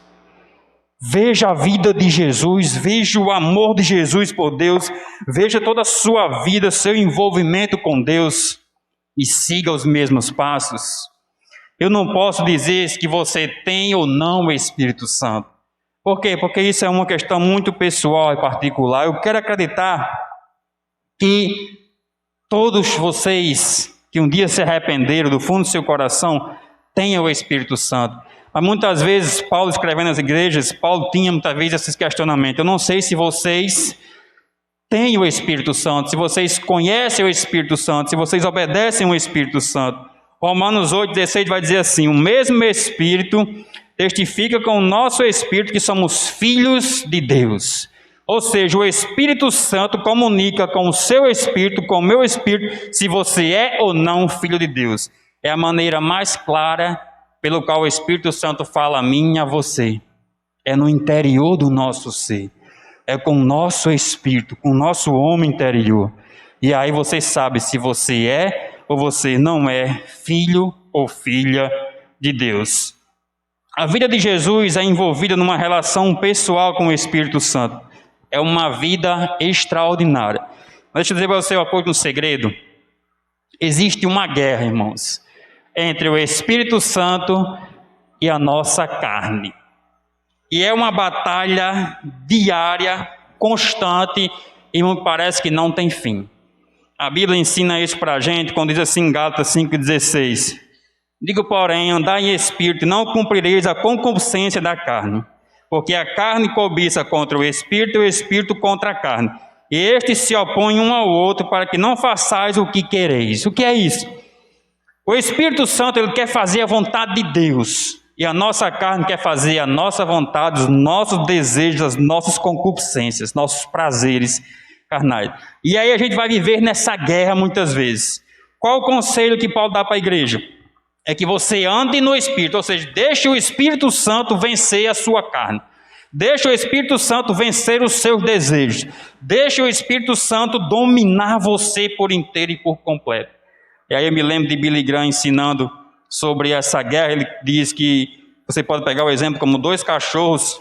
Veja a vida de Jesus, veja o amor de Jesus por Deus, veja toda a sua vida, seu envolvimento com Deus, e siga os mesmos passos. Eu não posso dizer que você tem ou não o Espírito Santo. Por quê? Porque isso é uma questão muito pessoal e particular. Eu quero acreditar que todos vocês que um dia se arrependeram do fundo do seu coração tenham o Espírito Santo. Mas muitas vezes, Paulo escrevendo nas igrejas, Paulo tinha muitas vezes esses questionamentos. Eu não sei se vocês têm o Espírito Santo, se vocês conhecem o Espírito Santo, se vocês obedecem o Espírito Santo. Romanos 8,16 vai dizer assim, o mesmo Espírito testifica com o nosso Espírito que somos filhos de Deus. Ou seja, o Espírito Santo comunica com o seu Espírito, com o meu Espírito, se você é ou não filho de Deus. É a maneira mais clara pelo qual o Espírito Santo fala a mim e a você. É no interior do nosso ser. É com o nosso Espírito, com o nosso homem interior. E aí você sabe se você é ou você não é filho ou filha de Deus. A vida de Jesus é envolvida numa relação pessoal com o Espírito Santo. É uma vida extraordinária. Deixa eu dizer para você uma coisa, um segredo. Existe uma guerra, irmãos, entre o Espírito Santo e a nossa carne. E é uma batalha diária, constante, e me parece que não tem fim. A Bíblia ensina isso para a gente, quando diz assim em Gálatas 5,16. Digo, porém, andai em espírito, e não cumprireis a concupiscência da carne. Porque a carne cobiça contra o Espírito, e o Espírito contra a carne. E estes se opõem um ao outro, para que não façais o que quereis. O que é isso? O Espírito Santo, ele quer fazer a vontade de Deus. E a nossa carne quer fazer a nossa vontade, os nossos desejos, as nossas concupiscências, nossos prazeres carnais. E aí a gente vai viver nessa guerra muitas vezes. Qual o conselho que Paulo dá para a igreja? É que você ande no Espírito, ou seja, deixe o Espírito Santo vencer a sua carne. Deixe o Espírito Santo vencer os seus desejos. Deixe o Espírito Santo dominar você por inteiro e por completo. E aí eu me lembro de Billy Graham ensinando sobre essa guerra. Ele diz que você pode pegar o exemplo como dois cachorros.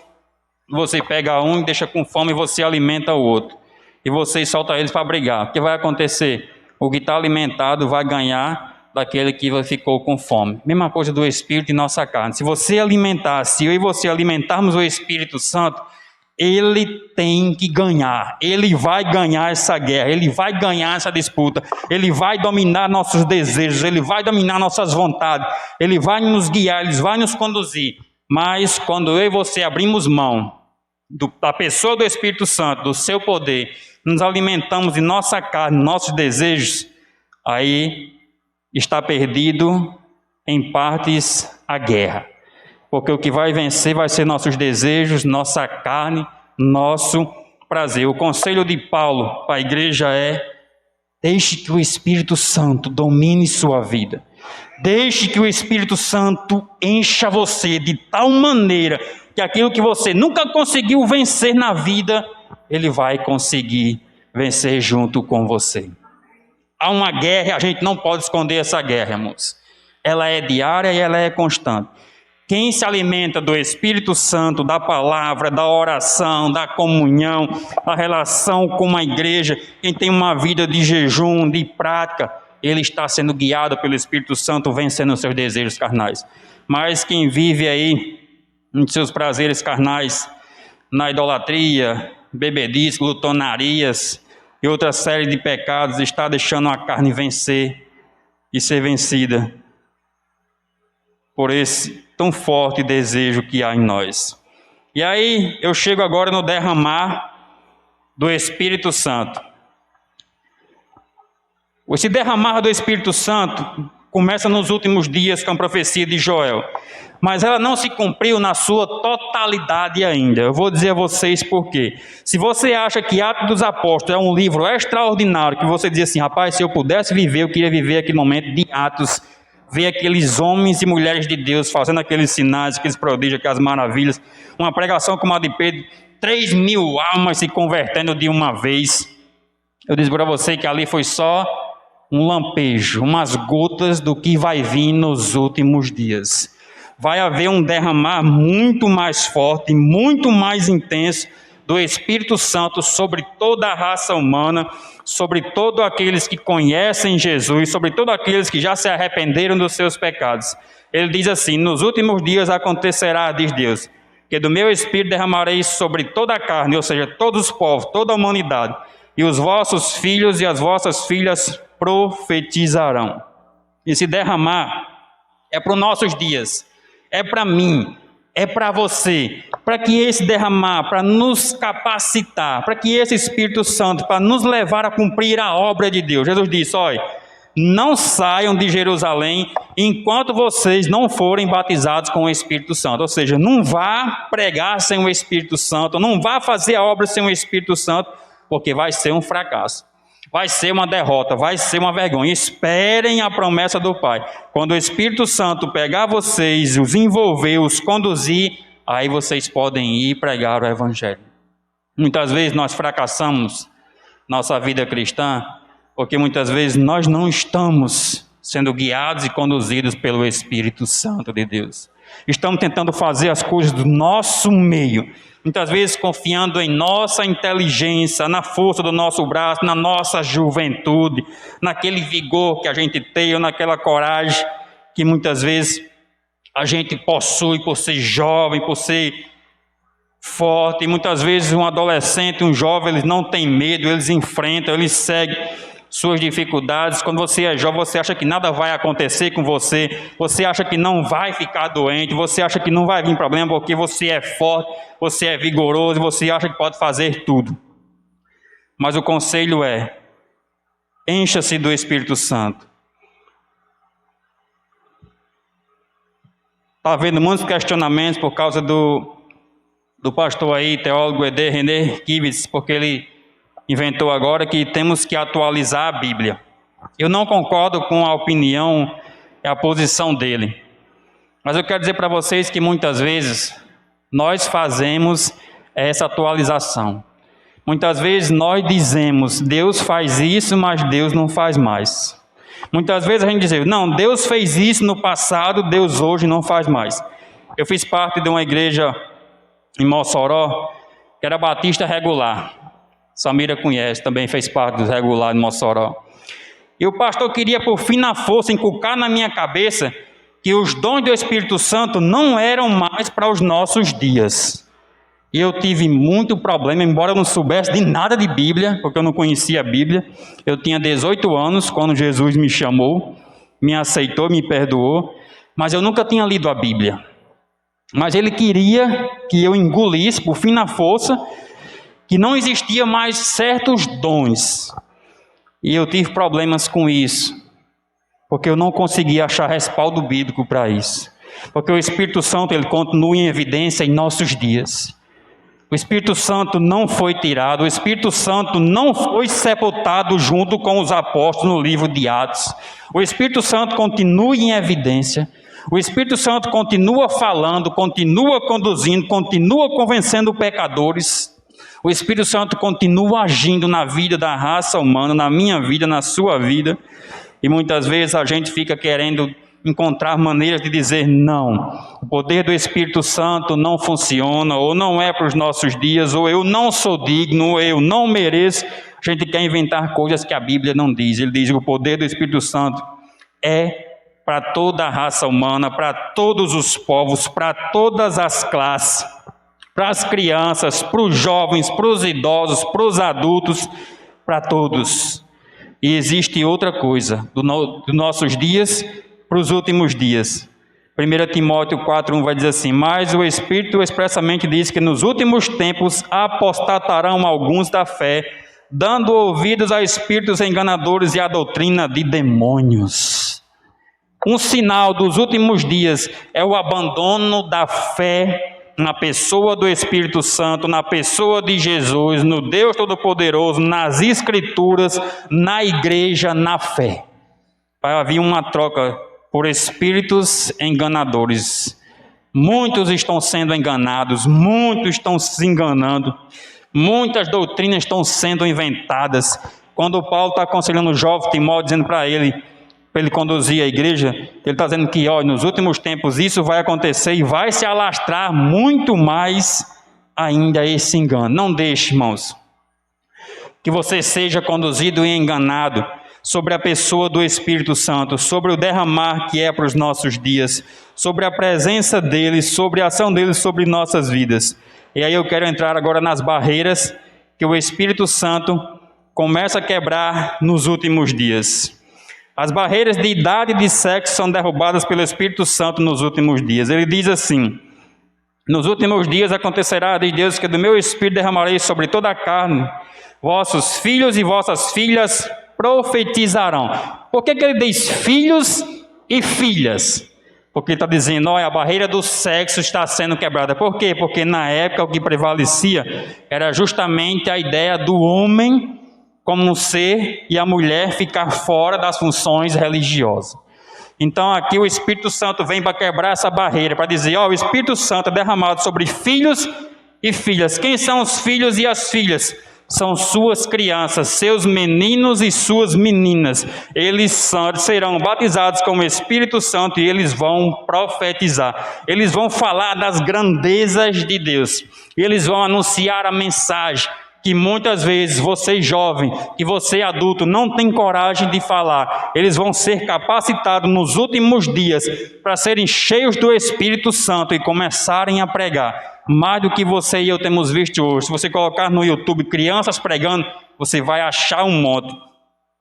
Você pega um e deixa com fome e você alimenta o outro. E você solta eles para brigar. O que vai acontecer? O que está alimentado vai ganhar daquele que ficou com fome. Mesma coisa do Espírito e nossa carne. Se você alimentar, se eu e você alimentarmos o Espírito Santo, ele tem que ganhar. Ele vai ganhar essa guerra. Ele vai ganhar essa disputa. Ele vai dominar nossos desejos. Ele vai dominar nossas vontades. Ele vai nos guiar. Ele vai nos conduzir. Mas quando eu e você abrimos mão da pessoa do Espírito Santo, do seu poder, nos alimentamos de nossa carne, nossos desejos, aí está perdido em partes a guerra. Porque o que vai vencer vai ser nossos desejos, nossa carne, nosso prazer. O conselho de Paulo para a igreja é: deixe que o Espírito Santo domine sua vida. Deixe que o Espírito Santo encha você de tal maneira que aquilo que você nunca conseguiu vencer na vida, ele vai conseguir vencer junto com você. Há uma guerra e a gente não pode esconder essa guerra, irmãos. Ela é diária e ela é constante. Quem se alimenta do Espírito Santo, da palavra, da oração, da comunhão, da relação com a igreja, quem tem uma vida de jejum, de prática, ele está sendo guiado pelo Espírito Santo, vencendo os seus desejos carnais. Mas quem vive aí em seus prazeres carnais, na idolatria, bebedice, glutonarias e outra série de pecados, está deixando a carne vencer e ser vencida por esse tão forte desejo que há em nós. E aí eu chego agora no derramar do Espírito Santo. Esse derramar do Espírito Santo começa nos últimos dias com a profecia de Joel, mas ela não se cumpriu na sua totalidade ainda. Eu vou dizer a vocês por quê. Se você acha que Atos dos Apóstolos é um livro extraordinário, que você diz assim: rapaz, se eu pudesse viver, eu queria viver aquele momento de Atos, ver aqueles homens e mulheres de Deus fazendo aqueles sinais, aqueles prodígios, aquelas maravilhas, uma pregação como a de Pedro, 3.000 almas se convertendo de uma vez. Eu disse para você que ali foi só um lampejo, umas gotas do que vai vir nos últimos dias. Vai haver um derramar muito mais forte, muito mais intenso do Espírito Santo sobre toda a raça humana, sobre todos aqueles que conhecem Jesus, sobre todos aqueles que já se arrependeram dos seus pecados. Ele diz assim: nos últimos dias acontecerá, diz Deus, que do meu Espírito derramarei sobre toda a carne, ou seja, todos os povos, toda a humanidade, e os vossos filhos e as vossas filhas profetizarão. Esse derramar é para os nossos dias, é para mim, é para você, para que esse derramar, para nos capacitar, para que esse Espírito Santo, para nos levar a cumprir a obra de Deus. Jesus disse: olha, não saiam de Jerusalém enquanto vocês não forem batizados com o Espírito Santo. Ou seja, não vá pregar sem o Espírito Santo, não vá fazer a obra sem o Espírito Santo, porque vai ser um fracasso. Vai ser uma derrota, vai ser uma vergonha. Esperem a promessa do Pai. Quando o Espírito Santo pegar vocês, os envolver, os conduzir, aí vocês podem ir pregar o Evangelho. Muitas vezes nós fracassamos nossa vida cristã, porque muitas vezes nós não estamos sendo guiados e conduzidos pelo Espírito Santo de Deus. Estamos tentando fazer as coisas do nosso meio, muitas vezes confiando em nossa inteligência, na força do nosso braço, na nossa juventude, naquele vigor que a gente tem, ou naquela coragem que muitas vezes a gente possui por ser jovem, por ser forte. E muitas vezes um adolescente, um jovem, eles não têm medo, eles enfrentam, eles seguem suas dificuldades. Quando você é jovem, você acha que nada vai acontecer com você, você acha que não vai ficar doente, você acha que não vai vir problema porque você é forte, você é vigoroso, você acha que pode fazer tudo. Mas o conselho é: encha-se do Espírito Santo. Está havendo muitos questionamentos por causa do pastor aí, teólogo E.D. René Kivitz, porque ele inventou agora que temos que atualizar a Bíblia. Eu não concordo com a opinião e a posição dele, mas eu quero dizer para vocês que muitas vezes nós fazemos essa atualização. Muitas vezes nós dizemos: Deus faz isso, mas Deus não faz mais. Muitas vezes a gente diz: não, Deus fez isso no passado, Deus hoje não faz mais. Eu fiz parte de uma igreja em Mossoró, que era batista regular. Samira conhece, também fez parte dos regulares de Mossoró. E o pastor queria, por fim na força, inculcar na minha cabeça que os dons do Espírito Santo não eram mais para os nossos dias. E eu tive muito problema, embora eu não soubesse de nada de Bíblia, porque eu não conhecia a Bíblia. Eu tinha 18 anos quando Jesus me chamou, me aceitou, me perdoou, mas eu nunca tinha lido a Bíblia. Mas ele queria que eu engolisse, por fim na força, que não existia mais certos dons. E eu tive problemas com isso, porque eu não conseguia achar respaldo bíblico para isso. Porque o Espírito Santo, ele continua em evidência em nossos dias. O Espírito Santo não foi tirado, o Espírito Santo não foi sepultado junto com os apóstolos no livro de Atos. O Espírito Santo continua em evidência. O Espírito Santo continua falando, continua conduzindo, continua convencendo pecadores. O Espírito Santo continua agindo na vida da raça humana, na minha vida, na sua vida. E muitas vezes a gente fica querendo encontrar maneiras de dizer não. O poder do Espírito Santo não funciona, ou não é para os nossos dias, ou eu não sou digno, ou eu não mereço. A gente quer inventar coisas que a Bíblia não diz. Ele diz que o poder do Espírito Santo é para toda a raça humana, para todos os povos, para todas as classes, para as crianças, para os jovens, para os idosos, para os adultos, para todos. E existe outra coisa, dos nossos dias para os últimos dias. 1 Timóteo 4:1 vai dizer assim: mas o Espírito expressamente diz que nos últimos tempos apostatarão alguns da fé, dando ouvidos a espíritos enganadores e à doutrina de demônios. Um sinal dos últimos dias é o abandono da fé na pessoa do Espírito Santo, na pessoa de Jesus, no Deus Todo-Poderoso, nas Escrituras, na igreja, na fé. Vai haver uma troca por espíritos enganadores. Muitos estão sendo enganados, muitos estão se enganando, muitas doutrinas estão sendo inventadas. Quando Paulo está aconselhando o jovem Timóteo, dizendo para ele conduzir a igreja, ele está dizendo que nos últimos tempos isso vai acontecer e vai se alastrar muito mais ainda esse engano. Não deixe, irmãos, que você seja conduzido e enganado sobre a pessoa do Espírito Santo, sobre o derramar que é para os nossos dias, sobre a presença dele, sobre a ação dele sobre nossas vidas. E aí eu quero entrar agora nas barreiras que o Espírito Santo começa a quebrar nos últimos dias. As barreiras de idade e de sexo são derrubadas pelo Espírito Santo nos últimos dias. Ele diz assim: nos últimos dias acontecerá, diz Deus, que do meu Espírito derramarei sobre toda a carne, vossos filhos e vossas filhas profetizarão. Por que ele diz filhos e filhas? Porque ele está dizendo, a barreira do sexo está sendo quebrada. Por quê? Porque na época o que prevalecia era justamente a ideia do homem como um ser e a mulher ficar fora das funções religiosas. Então aqui o Espírito Santo vem para quebrar essa barreira, para dizer, o Espírito Santo é derramado sobre filhos e filhas. Quem são os filhos e as filhas? São suas crianças, seus meninos e suas meninas. Eles serão batizados com o Espírito Santo e eles vão profetizar. Eles vão falar das grandezas de Deus. Eles vão anunciar a mensagem que muitas vezes você jovem, que você adulto não tem coragem de falar. Eles vão ser capacitados nos últimos dias para serem cheios do Espírito Santo e começarem a pregar. Mais do que você e eu temos visto hoje. Se você colocar no YouTube crianças pregando, você vai achar um monte.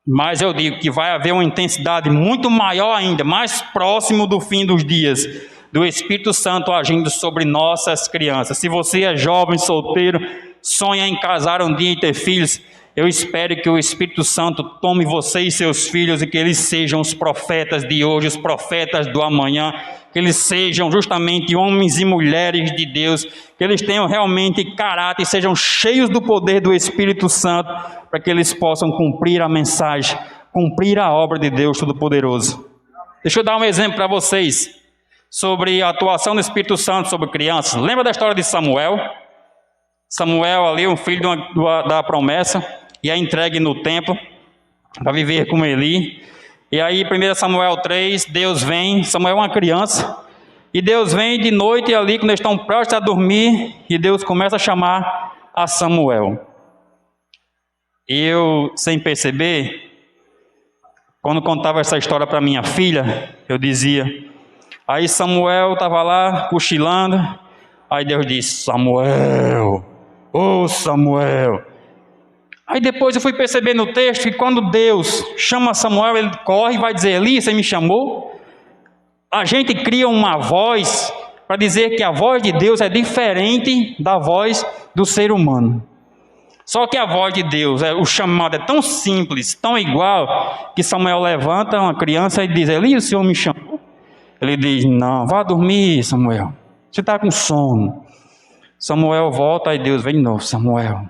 Mas eu digo que vai haver uma intensidade muito maior ainda, mais próximo do fim dos dias, do Espírito Santo agindo sobre nossas crianças. Se você é jovem, solteiro, sonha em casar um dia e ter filhos, eu espero que o Espírito Santo tome você e seus filhos e que eles sejam os profetas de hoje, os profetas do amanhã, que eles sejam justamente homens e mulheres de Deus, que eles tenham realmente caráter e sejam cheios do poder do Espírito Santo, para que eles possam cumprir a mensagem, cumprir a obra de Deus Todo-Poderoso. Deixa eu dar um exemplo para vocês sobre a atuação do Espírito Santo sobre crianças. Lembra da história de Samuel? Samuel ali, um filho da promessa, e é entregue no templo para viver com Eli. E aí, 1 Samuel 3, Deus vem, Samuel é uma criança, e Deus vem de noite ali, quando eles estão prestes a dormir, e Deus começa a chamar a Samuel. Eu, sem perceber, quando contava essa história para minha filha, eu dizia, aí Samuel estava lá, cochilando, aí Deus disse, Samuel, ô Samuel. Aí depois eu fui perceber no texto que quando Deus chama Samuel, ele corre e vai dizer, Eli, você me chamou? A gente cria uma voz para dizer que a voz de Deus é diferente da voz do ser humano. Só que a voz de Deus, o chamado é tão simples, tão igual, que Samuel levanta uma criança e diz: Eli, o Senhor me chamou? Ele diz: não, vá dormir, Samuel, você está com sono. Samuel volta e Deus vem de novo: Samuel.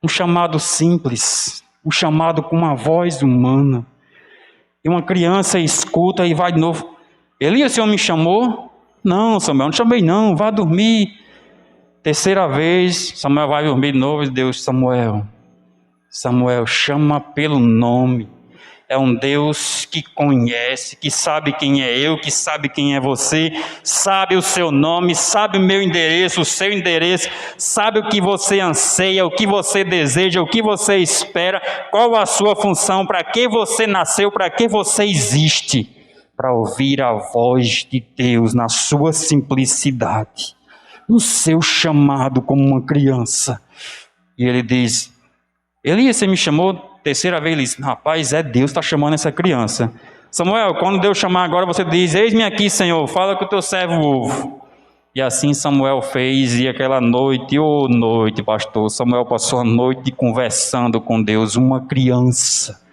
Um chamado simples, um chamado com uma voz humana. E uma criança escuta e vai de novo: Eli, o Senhor me chamou? Não, Samuel, não chamei não, vá dormir. Terceira vez, Samuel vai dormir de novo e Deus: Samuel, Samuel, chama pelo nome. É um Deus que conhece, que sabe quem é eu, que sabe quem é você, sabe o seu nome, sabe o meu endereço, o seu endereço, sabe o que você anseia, o que você deseja, o que você espera, qual a sua função, para que você nasceu, para que você existe, para ouvir a voz de Deus na sua simplicidade, no seu chamado como uma criança. E ele diz: Elias, você me chamou? Terceira vez ele diz: rapaz, é Deus que está chamando essa criança. Samuel, quando Deus chamar agora, você diz: eis-me aqui, Senhor, fala que o teu servo ouve. E assim Samuel fez, e aquela noite, noite, pastor, Samuel passou a noite conversando com Deus, uma criança.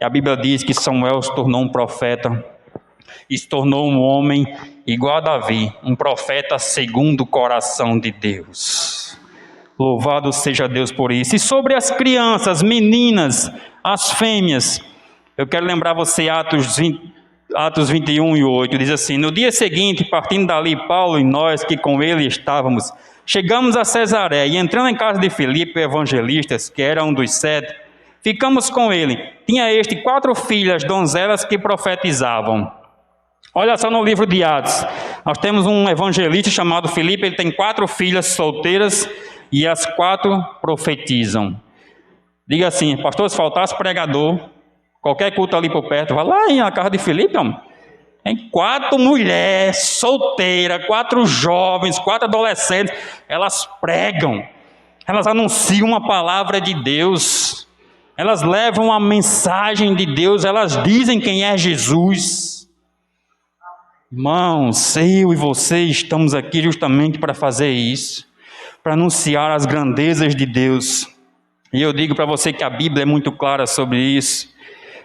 E a Bíblia diz que Samuel se tornou um profeta, e se tornou um homem igual a Davi, um profeta segundo o coração de Deus. Louvado seja Deus por isso. E sobre as crianças, as meninas, as fêmeas, eu quero lembrar você Atos 21:8, diz assim: no dia seguinte, partindo dali, Paulo e nós que com ele estávamos, chegamos a Cesareia e entrando em casa de Filipe, o evangelista, que era um dos 7, ficamos com ele. Tinha este 4 filhas, donzelas que profetizavam. Olha só no livro de Atos, nós temos um evangelista chamado Filipe, ele tem 4 filhas solteiras e as 4 profetizam. Diga assim: pastor, se faltasse pregador, qualquer culto ali por perto, vai lá na casa de Filipe, homem. Tem 4 mulheres solteiras, 4 jovens, 4 adolescentes, elas pregam, elas anunciam uma palavra de Deus, elas levam a mensagem de Deus, elas dizem quem é Jesus. Irmãos, eu e você estamos aqui justamente para fazer isso, para anunciar as grandezas de Deus. E eu digo para você que a Bíblia é muito clara sobre isso.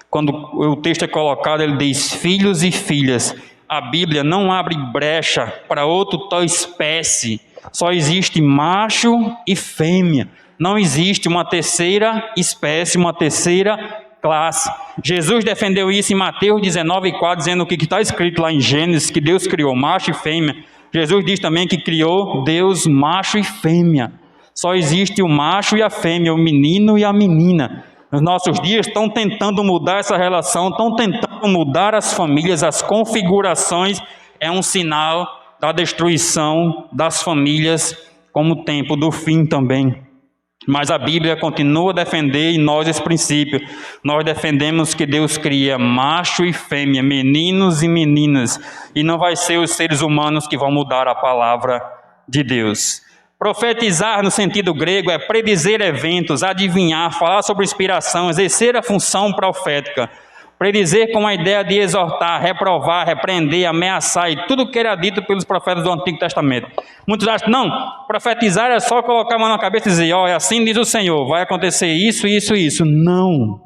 Quando o texto é colocado, ele diz filhos e filhas. A Bíblia não abre brecha para outra espécie. Só existe macho e fêmea. Não existe uma terceira espécie, uma terceira classe. Jesus defendeu isso em Mateus 19:4, dizendo o que está escrito lá em Gênesis, que Deus criou macho e fêmea. Jesus diz também que criou Deus macho e fêmea. Só existe o macho e a fêmea, o menino e a menina. Nos nossos dias estão tentando mudar essa relação, estão tentando mudar as famílias, as configurações. É um sinal da destruição das famílias, como o tempo do fim também. Mas a Bíblia continua a defender em nós esse princípio. Nós defendemos que Deus cria macho e fêmea, meninos e meninas, e não vai ser os seres humanos que vão mudar a palavra de Deus. Profetizar no sentido grego é predizer eventos, adivinhar, falar sobre inspiração, exercer a função profética. Predizer com a ideia de exortar, reprovar, repreender, ameaçar e tudo que era dito pelos profetas do Antigo Testamento. Muitos acham, não, profetizar é só colocar a mão na cabeça e dizer, ó, é assim diz o Senhor, vai acontecer isso, isso e isso. Não.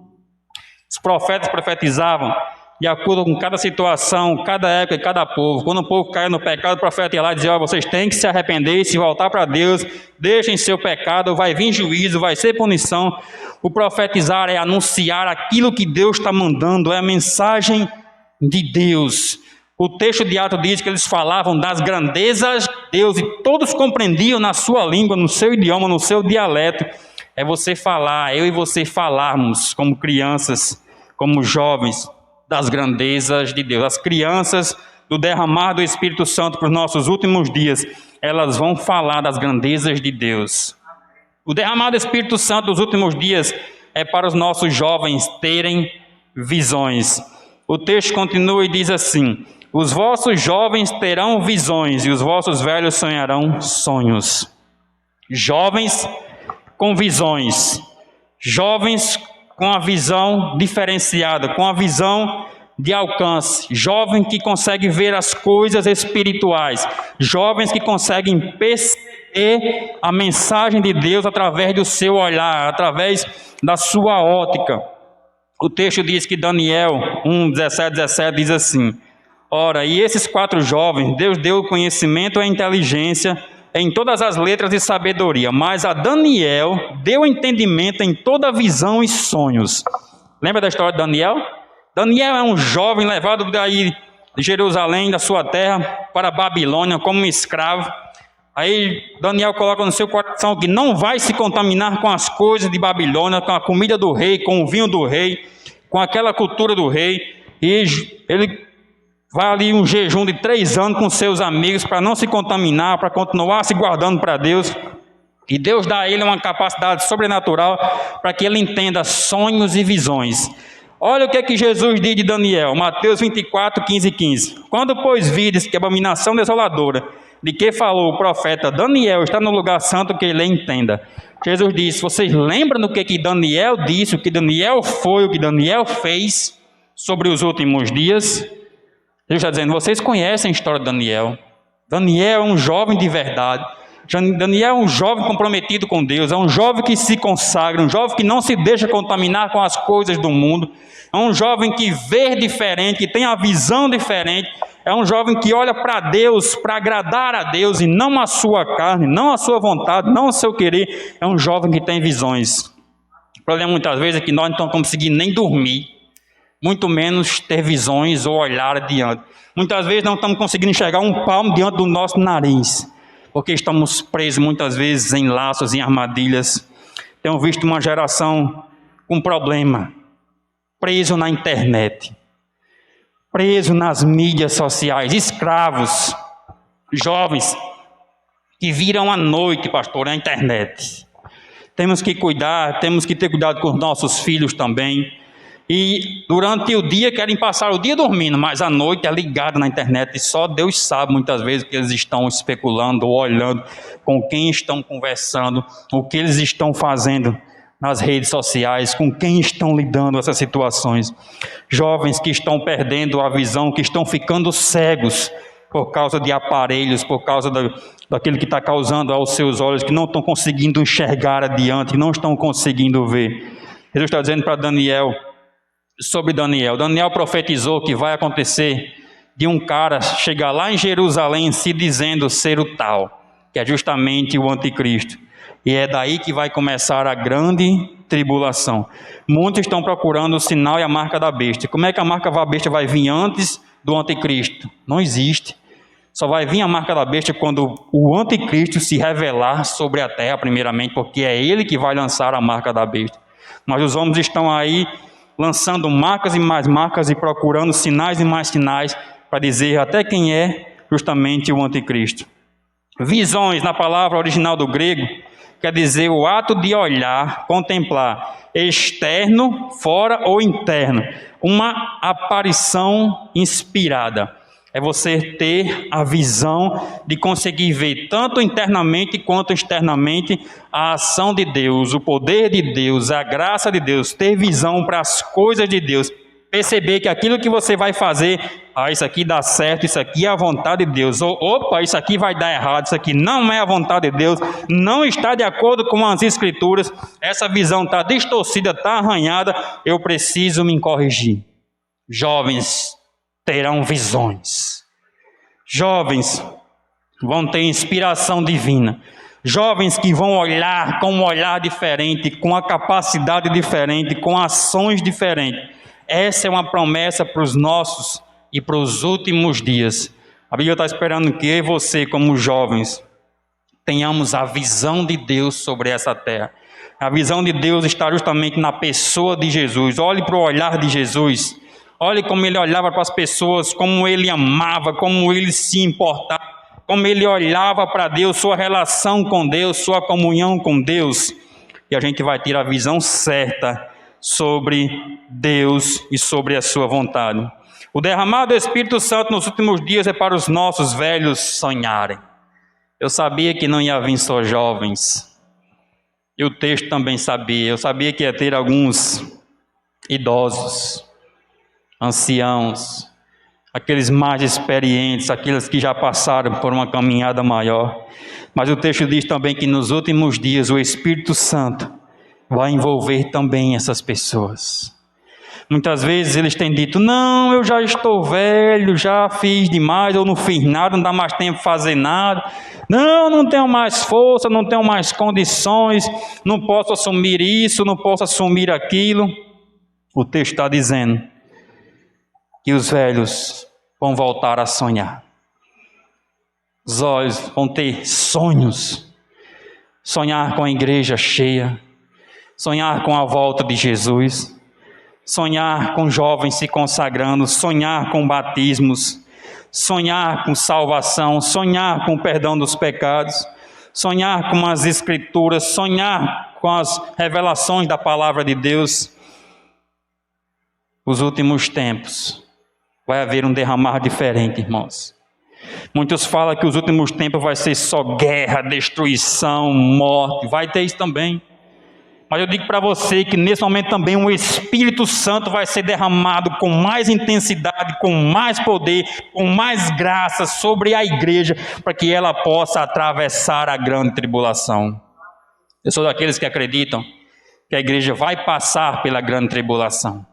Os profetas profetizavam de acordo com cada situação, cada época e cada povo. Quando o povo caia no pecado, o profeta ia lá e dizia, ó, vocês têm que se arrepender e se voltar para Deus, deixem seu pecado, vai vir juízo, vai ser punição. O profetizar é anunciar aquilo que Deus está mandando, é a mensagem de Deus. O texto de Atos diz que eles falavam das grandezas de Deus e todos compreendiam na sua língua, no seu idioma, no seu dialeto. É você falar, eu e você falarmos como crianças, como jovens, das grandezas de Deus. As crianças do derramar do Espírito Santo para os nossos últimos dias, elas vão falar das grandezas de Deus. O derramar do Espírito Santo dos últimos dias é para os nossos jovens terem visões. O texto continua e diz assim, os vossos jovens terão visões e os vossos velhos sonharão sonhos. Jovens com visões, jovens com a visão diferenciada, com a visão de alcance, jovens que conseguem ver as coisas espirituais, jovens que conseguem perceber a mensagem de Deus através do seu olhar, através da sua ótica. O texto diz que Daniel 1:17 diz assim: ora, e esses 4 jovens, Deus deu conhecimento e inteligência em todas as letras e sabedoria, mas a Daniel deu entendimento em toda visão e sonhos. Lembra da história de Daniel? Daniel é um jovem levado daí de Jerusalém, da sua terra, para a Babilônia como um escravo. Aí Daniel coloca no seu coração que não vai se contaminar com as coisas de Babilônia, com a comida do rei, com o vinho do rei, com aquela cultura do rei. E ele vai ali um jejum de 3 anos com seus amigos para não se contaminar, para continuar se guardando para Deus. E Deus dá a ele uma capacidade sobrenatural para que ele entenda sonhos e visões. Olha o que é que Jesus diz de Daniel, Mateus 24, 15 e 15. Quando, pois, vides que a abominação desoladora de que falou o profeta Daniel está no lugar santo, que ele entenda. Jesus disse: vocês lembram do que Daniel disse, o que Daniel foi, o que Daniel fez sobre os últimos dias? Jesus está dizendo: vocês conhecem a história de Daniel. Daniel é um jovem de verdade. Daniel é um jovem comprometido com Deus, é um jovem que se consagra, um jovem que não se deixa contaminar com as coisas do mundo, é um jovem que vê diferente, que tem a visão diferente, é um jovem que olha para Deus, para agradar a Deus e não a sua carne, não a sua vontade, não o seu querer. É um jovem que tem visões. O problema muitas vezes é que nós não estamos conseguindo nem dormir, muito menos ter visões ou olhar adiante. Muitas vezes não estamos conseguindo enxergar um palmo diante do nosso nariz, porque estamos presos muitas vezes em laços, em armadilhas. Tenho visto uma geração com problema, preso na internet, preso nas mídias sociais, escravos, jovens que viram à noite, pastor, na internet. Temos que cuidar, temos que ter cuidado com os nossos filhos também. E durante o dia querem passar o dia dormindo, mas à noite é ligado na internet e só Deus sabe muitas vezes o que eles estão especulando, ou olhando, com quem estão conversando, o que eles estão fazendo nas redes sociais, com quem estão lidando essas situações. Jovens que estão perdendo a visão, que estão ficando cegos por causa de aparelhos, por causa daquilo que está causando aos seus olhos, que não estão conseguindo enxergar adiante, que não estão conseguindo ver. Jesus está dizendo para Daniel, sobre Daniel. Daniel profetizou que vai acontecer de um cara chegar lá em Jerusalém se dizendo ser o tal, que é justamente o anticristo. E é daí que vai começar a grande tribulação. Muitos estão procurando o sinal e a marca da besta. Como é que a marca da besta vai vir antes do anticristo? Não existe. Só vai vir a marca da besta quando o anticristo se revelar sobre a terra primeiramente, porque é ele que vai lançar a marca da besta. Mas os homens estão aí lançando marcas e mais marcas e procurando sinais e mais sinais para dizer até quem é justamente o anticristo. Visões, na palavra original do grego, quer dizer o ato de olhar, contemplar, externo, fora ou interno, uma aparição inspirada. É você ter a visão de conseguir ver tanto internamente quanto externamente a ação de Deus, o poder de Deus, a graça de Deus, ter visão para as coisas de Deus, perceber que aquilo que você vai fazer, isso aqui dá certo, isso aqui é a vontade de Deus, opa, isso aqui vai dar errado, isso aqui não é a vontade de Deus, não está de acordo com as Escrituras, essa visão está distorcida, está arranhada, eu preciso me corrigir. Jovens terão visões. Jovens vão ter inspiração divina. Jovens que vão olhar com um olhar diferente, com a capacidade diferente, com ações diferentes. Essa é uma promessa para os nossos e para os últimos dias. A Bíblia está esperando que eu e você, como jovens, tenhamos a visão de Deus sobre essa terra. A visão de Deus está justamente na pessoa de Jesus. Olhe para o olhar de Jesus. Olhe como ele olhava para as pessoas, como ele amava, como ele se importava, como ele olhava para Deus, sua relação com Deus, sua comunhão com Deus. E a gente vai ter a visão certa sobre Deus e sobre a sua vontade. O derramado do Espírito Santo nos últimos dias é para os nossos velhos sonharem. Eu sabia que não ia vir só jovens. E o texto também sabia. Eu sabia que ia ter alguns idosos. anciãos, aqueles mais experientes, aqueles que já passaram por uma caminhada maior. Mas o texto diz também que nos últimos dias o Espírito Santo vai envolver também essas pessoas. Muitas vezes eles têm dito: não, eu já estou velho, já fiz demais, eu não fiz nada, não dá mais tempo de fazer nada. Não tenho mais força, não tenho mais condições, não posso assumir isso, não posso assumir aquilo. O texto está dizendo que os velhos vão voltar a sonhar. Os olhos vão ter sonhos. Sonhar com a igreja cheia, sonhar com a volta de Jesus, sonhar com jovens se consagrando, sonhar com batismos, sonhar com salvação, sonhar com o perdão dos pecados, sonhar com as escrituras, sonhar com as revelações da palavra de Deus. Os últimos tempos vai haver um derramar diferente, irmãos. Muitos falam que os últimos tempos vai ser só guerra, destruição, morte. Vai ter isso também. Mas eu digo para você que nesse momento também o Espírito Santo vai ser derramado com mais intensidade, com mais poder, com mais graça sobre a igreja, para que ela possa atravessar a grande tribulação. Eu sou daqueles que acreditam que a igreja vai passar pela grande tribulação.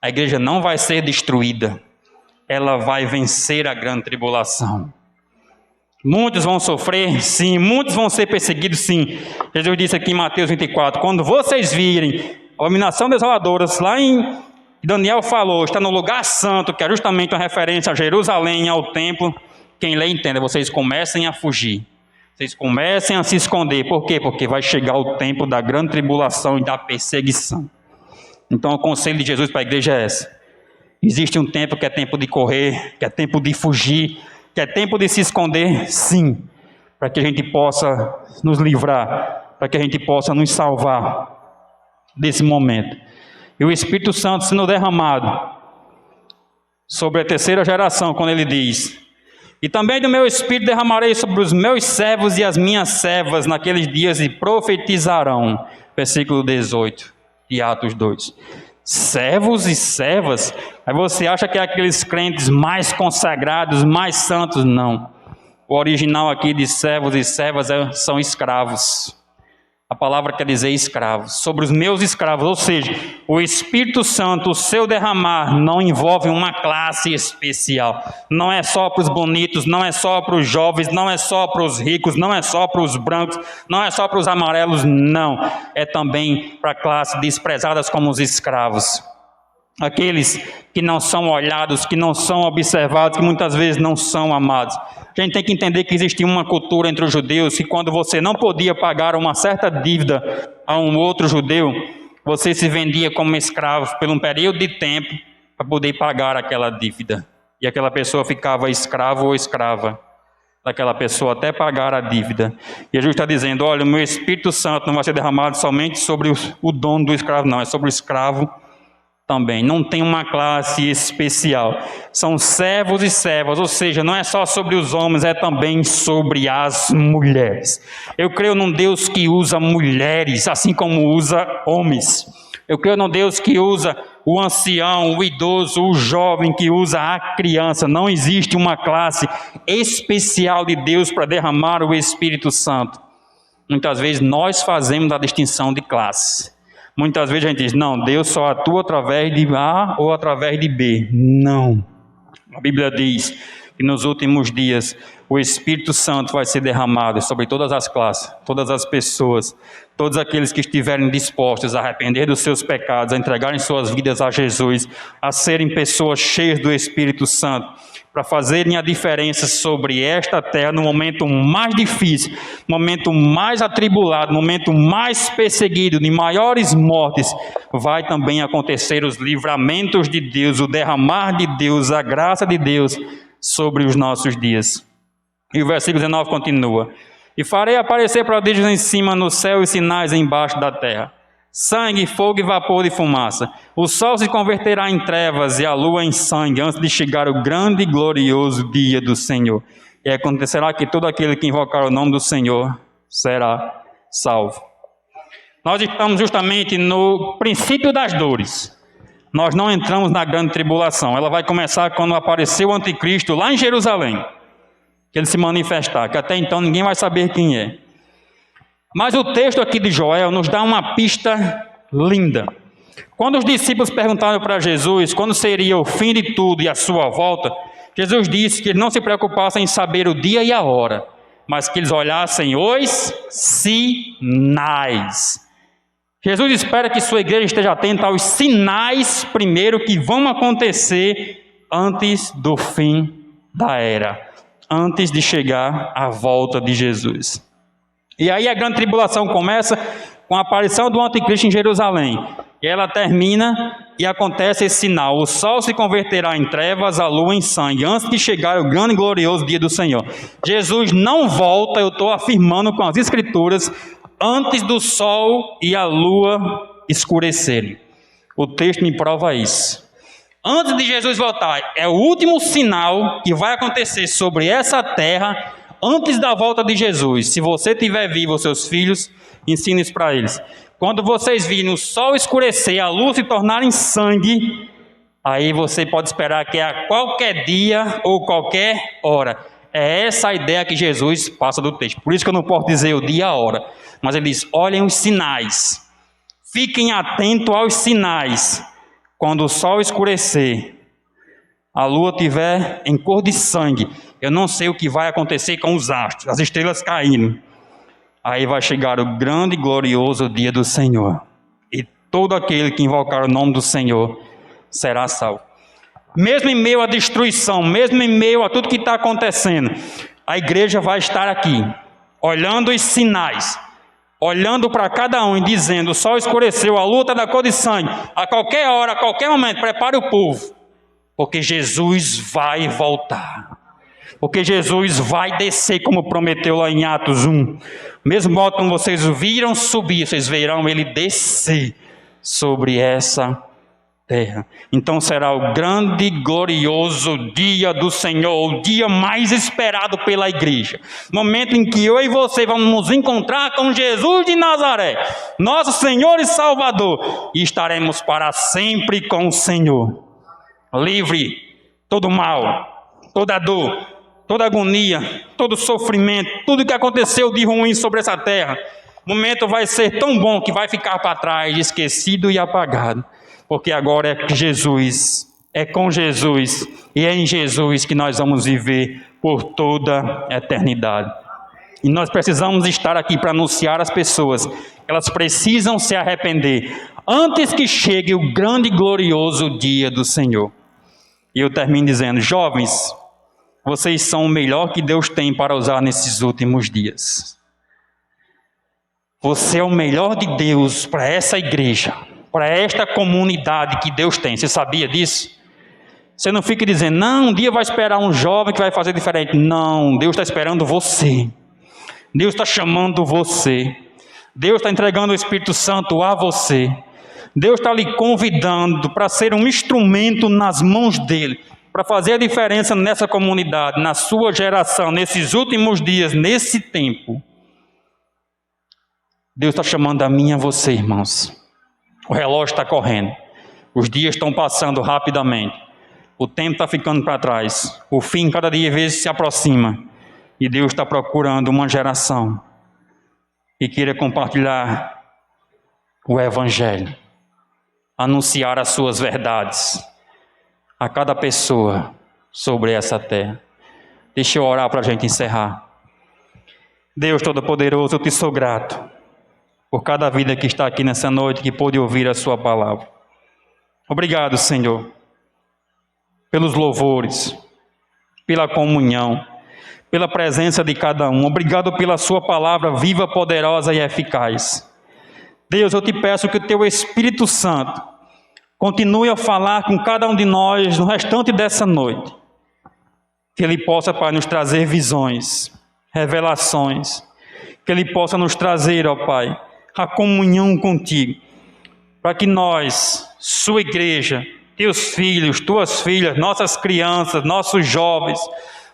A igreja não vai ser destruída, ela vai vencer a grande tribulação. Muitos vão sofrer, sim. Muitos vão ser perseguidos, sim. Jesus disse aqui em Mateus 24, quando vocês virem a abominação desoladoras, lá em Daniel falou, está no lugar santo, que é justamente uma referência a Jerusalém, ao templo. Quem lê entenda, vocês comecem a fugir. Vocês comecem a se esconder. Por quê? Porque vai chegar o tempo da grande tribulação e da perseguição. Então o conselho de Jesus para a igreja é esse. Existe um tempo que é tempo de correr, que é tempo de fugir, que é tempo de se esconder, sim, para que a gente possa nos livrar, para que a gente possa nos salvar desse momento. E o Espírito Santo sendo derramado sobre a terceira geração, quando ele diz: e também do meu Espírito derramarei sobre os meus servos e as minhas servas naqueles dias e profetizarão. Versículo 18 de Atos 2. Servos e servas, aí você acha que é aqueles crentes mais consagrados, mais santos? Não. O original aqui de servos e servas são escravos. A palavra quer dizer escravos, sobre os meus escravos, ou seja, o Espírito Santo, o seu derramar, não envolve uma classe especial. Não é só para os bonitos, não é só para os jovens, não é só para os ricos, não é só para os brancos, não é só para os amarelos, não. É também para classes desprezadas como os escravos. Aqueles que não são olhados, que não são observados, que muitas vezes não são amados. A gente tem que entender que existia uma cultura entre os judeus que quando você não podia pagar uma certa dívida a um outro judeu, você se vendia como escravo por um período de tempo para poder pagar aquela dívida. E aquela pessoa ficava escravo ou escrava daquela pessoa até pagar a dívida. E Jesus está dizendo, olha, o meu Espírito Santo não vai ser derramado somente sobre o dono do escravo, não, é sobre o escravo também. Não tem uma classe especial. São servos e servas, ou seja, não é só sobre os homens, é também sobre as mulheres. Eu creio num Deus que usa mulheres, assim como usa homens. Eu creio num Deus que usa o ancião, o idoso, o jovem, que usa a criança. Não existe uma classe especial de Deus para derramar o Espírito Santo. Muitas vezes nós fazemos a distinção de classe. Muitas vezes a gente diz, não, Deus só atua através de A ou através de B. Não. A Bíblia diz que nos últimos dias o Espírito Santo vai ser derramado sobre todas as classes, todas as pessoas, todos aqueles que estiverem dispostos a arrepender dos seus pecados, a entregarem suas vidas a Jesus, a serem pessoas cheias do Espírito Santo, para fazerem a diferença sobre esta terra no momento mais difícil, no momento mais atribulado, no momento mais perseguido, de maiores mortes, vai também acontecer os livramentos de Deus, o derramar de Deus, a graça de Deus sobre os nossos dias. E o versículo 19 continua, e farei aparecer prodígios em cima no céu e sinais embaixo da terra. Sangue, fogo e vapor de fumaça. O sol se converterá em trevas e a lua em sangue, antes de chegar o grande e glorioso dia do Senhor. E acontecerá que todo aquele que invocar o nome do Senhor será salvo. Nós estamos justamente no princípio das dores. nós não entramos na grande tribulação. Ela vai começar quando aparecer o anticristo lá em Jerusalém, que ele se manifestar, que até então ninguém vai saber quem é. Mas o texto aqui de Joel nos dá uma pista linda. Quando os discípulos perguntaram para Jesus quando seria o fim de tudo e a sua volta, Jesus disse que eles não se preocupassem em saber o dia e a hora, mas que eles olhassem os sinais. Jesus espera que sua igreja esteja atenta aos sinais primeiro que vão acontecer antes do fim da era, antes de chegar a volta de Jesus. E aí a grande tribulação começa com a aparição do anticristo em Jerusalém. E ela termina e acontece esse sinal: o sol se converterá em trevas, a lua em sangue, antes de chegar o grande e glorioso dia do Senhor. Jesus não volta, eu estou afirmando com as Escrituras, antes do sol e a lua escurecerem. O texto me prova isso. Antes de Jesus voltar, é o último sinal que vai acontecer sobre essa terra antes da volta de Jesus. Se você tiver vivo os seus filhos, ensine isso para eles. Quando vocês virem o sol escurecer, a luz se tornar em sangue, aí você pode esperar que é a qualquer dia ou qualquer hora. É essa a ideia que Jesus passa do texto. Por isso que eu não posso dizer o dia e a hora. Mas ele diz: olhem os sinais. Fiquem atentos aos sinais. Quando o sol escurecer, a lua estiver em cor de sangue, eu não sei o que vai acontecer com os astros, as estrelas caindo. Aí vai chegar o grande e glorioso dia do Senhor. E todo aquele que invocar o nome do Senhor será salvo. Mesmo em meio à destruição, mesmo em meio a tudo que está acontecendo, a igreja vai estar aqui, olhando os sinais, olhando para cada um e dizendo: o sol escureceu, a lua está da cor de sangue, a qualquer hora, a qualquer momento, prepare o povo, porque Jesus vai voltar. Porque Jesus vai descer, como prometeu lá em Atos 1. Mesmo modo como vocês o viram subir, vocês verão ele descer sobre essa terra. Então será o grande e glorioso dia do Senhor, o dia mais esperado pela igreja. Momento em que eu e você vamos nos encontrar com Jesus de Nazaré, nosso Senhor e Salvador, e estaremos para sempre com o Senhor. Livre todo mal, toda dor, toda agonia, todo sofrimento, tudo que aconteceu de ruim sobre essa terra. O momento vai ser tão bom que vai ficar para trás, esquecido e apagado. Porque agora é Jesus, é com Jesus e é em Jesus que nós vamos viver por toda a eternidade. E nós precisamos estar aqui para anunciar às pessoas, elas precisam se arrepender antes que chegue o grande e glorioso dia do Senhor. E eu termino dizendo: jovens, vocês são o melhor que Deus tem para usar nesses últimos dias. Você é o melhor de Deus para essa igreja, para esta comunidade que Deus tem. Você sabia disso? Você não fica dizendo: não, um dia vai esperar um jovem que vai fazer diferente. Não, Deus está esperando você. Deus está chamando você. Deus está entregando o Espírito Santo a você. Deus está lhe convidando para ser um instrumento nas mãos dele, para fazer a diferença nessa comunidade, na sua geração, nesses últimos dias, nesse tempo. Deus está chamando a mim e a você, irmãos. O relógio está correndo, os dias estão passando rapidamente, o tempo está ficando para trás, o fim cada dia vezes se aproxima, e Deus está procurando uma geração que queira compartilhar o Evangelho, anunciar as suas verdades a cada pessoa sobre essa terra. Deixa eu orar para a gente encerrar. Deus Todo-Poderoso, eu te sou grato por cada vida que está aqui nessa noite, que pôde ouvir a sua palavra. Obrigado, Senhor, pelos louvores, pela comunhão, pela presença de cada um. Obrigado pela sua palavra viva, poderosa e eficaz. Deus, eu te peço que o teu Espírito Santo continue a falar com cada um de nós no restante dessa noite. Que ele possa, Pai, nos trazer visões, revelações. Que ele possa nos trazer, ó Pai, a comunhão contigo, para que nós, sua igreja, teus filhos, tuas filhas, nossas crianças, nossos jovens,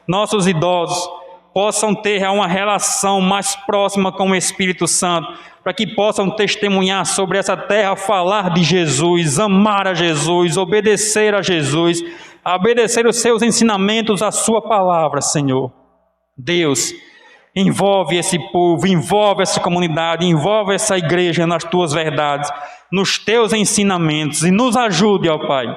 nossos idosos, possam ter uma relação mais próxima com o Espírito Santo, para que possam testemunhar sobre essa terra, falar de Jesus, amar a Jesus, obedecer a Jesus, obedecer os seus ensinamentos, a sua palavra, Senhor. Deus, envolve esse povo, envolve essa comunidade, envolve essa igreja nas tuas verdades, nos teus ensinamentos, e nos ajude, ó Pai,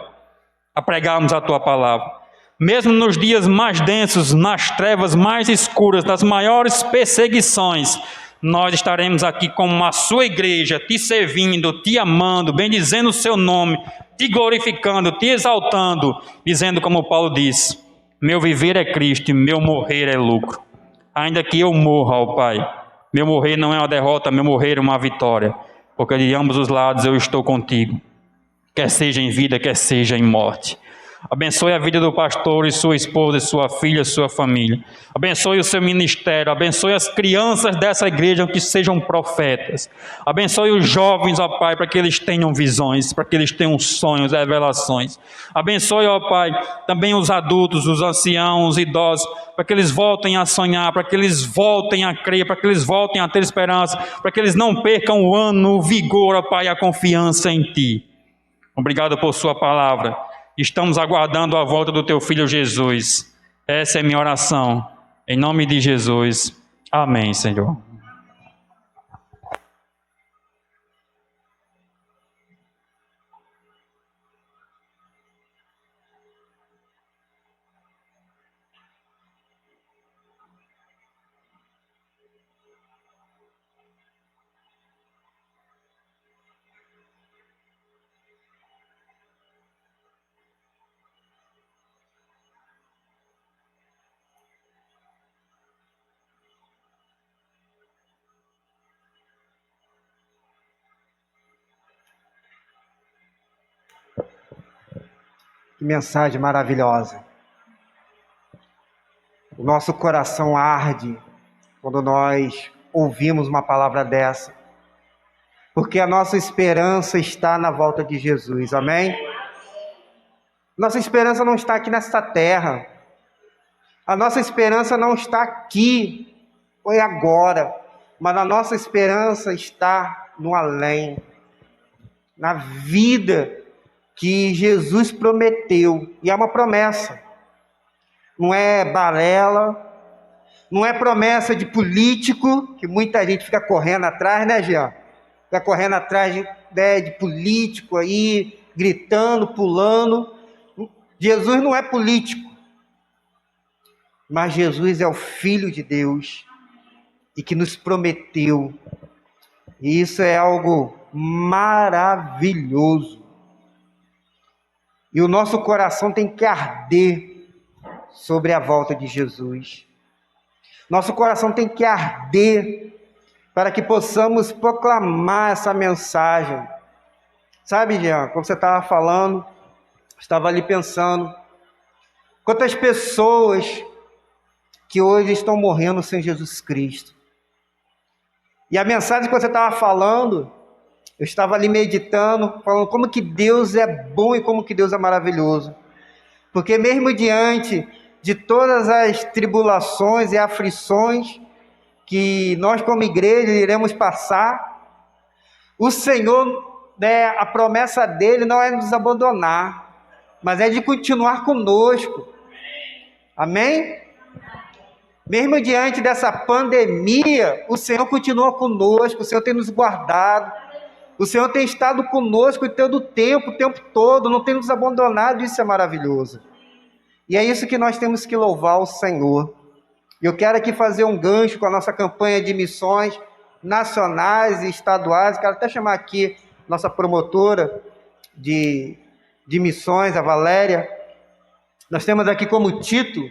a pregarmos a tua palavra. Mesmo nos dias mais densos, nas trevas mais escuras, das maiores perseguições, nós estaremos aqui como a sua igreja, te servindo, te amando, bendizendo o seu nome, te glorificando, te exaltando, dizendo como Paulo diz: meu viver é Cristo e meu morrer é lucro. Ainda que eu morra, ó Pai, meu morrer não é uma derrota, meu morrer é uma vitória, porque de ambos os lados eu estou contigo, quer seja em vida, quer seja em morte. Abençoe a vida do pastor e sua esposa, sua filha, sua família. Abençoe o seu ministério, abençoe as crianças dessa igreja que sejam profetas. Abençoe os jovens, ó Pai, para que eles tenham visões, para que eles tenham sonhos, revelações. Abençoe, ó Pai, também os adultos, os anciãos, os idosos, para que eles voltem a sonhar, para que eles voltem a crer, para que eles voltem a ter esperança, para que eles não percam o ânimo, o vigor, ó Pai, a confiança em Ti. Obrigado por sua palavra. Estamos aguardando a volta do teu Filho Jesus. Essa é minha oração. Em nome de Jesus. Amém, Senhor. Que mensagem maravilhosa. O nosso coração arde quando nós ouvimos uma palavra dessa, porque a nossa esperança está na volta de Jesus, amém? Nossa esperança não está aqui nesta terra, a nossa esperança não está aqui, foi agora, mas a nossa esperança está no além, na vida que Jesus prometeu, e é uma promessa, não é balela, não é promessa de político, que muita gente fica correndo atrás, né, Jean? Fica correndo atrás de político aí, gritando, pulando. Jesus não é político, mas Jesus é o Filho de Deus, e que nos prometeu, e isso é algo maravilhoso. E o nosso coração tem que arder sobre a volta de Jesus. Nosso coração tem que arder para que possamos proclamar essa mensagem. Sabe, Jean, quando você estava falando, estava ali pensando, quantas pessoas que hoje estão morrendo sem Jesus Cristo. E a mensagem que você estava falando, eu estava ali meditando, falando como que Deus é bom e como que Deus é maravilhoso. Porque mesmo diante de todas as tribulações e aflições que nós como igreja iremos passar, o Senhor, a promessa dele não é nos abandonar, mas é de continuar conosco. Amém? Mesmo diante dessa pandemia, o Senhor continua conosco, o Senhor tem nos guardado, o Senhor tem estado conosco o tempo todo, não tem nos abandonado, isso é maravilhoso. E é isso que nós temos que louvar o Senhor. Eu quero aqui fazer um gancho com a nossa campanha de missões nacionais e estaduais. Quero até chamar aqui nossa promotora de missões, a Valéria. Nós temos aqui como título,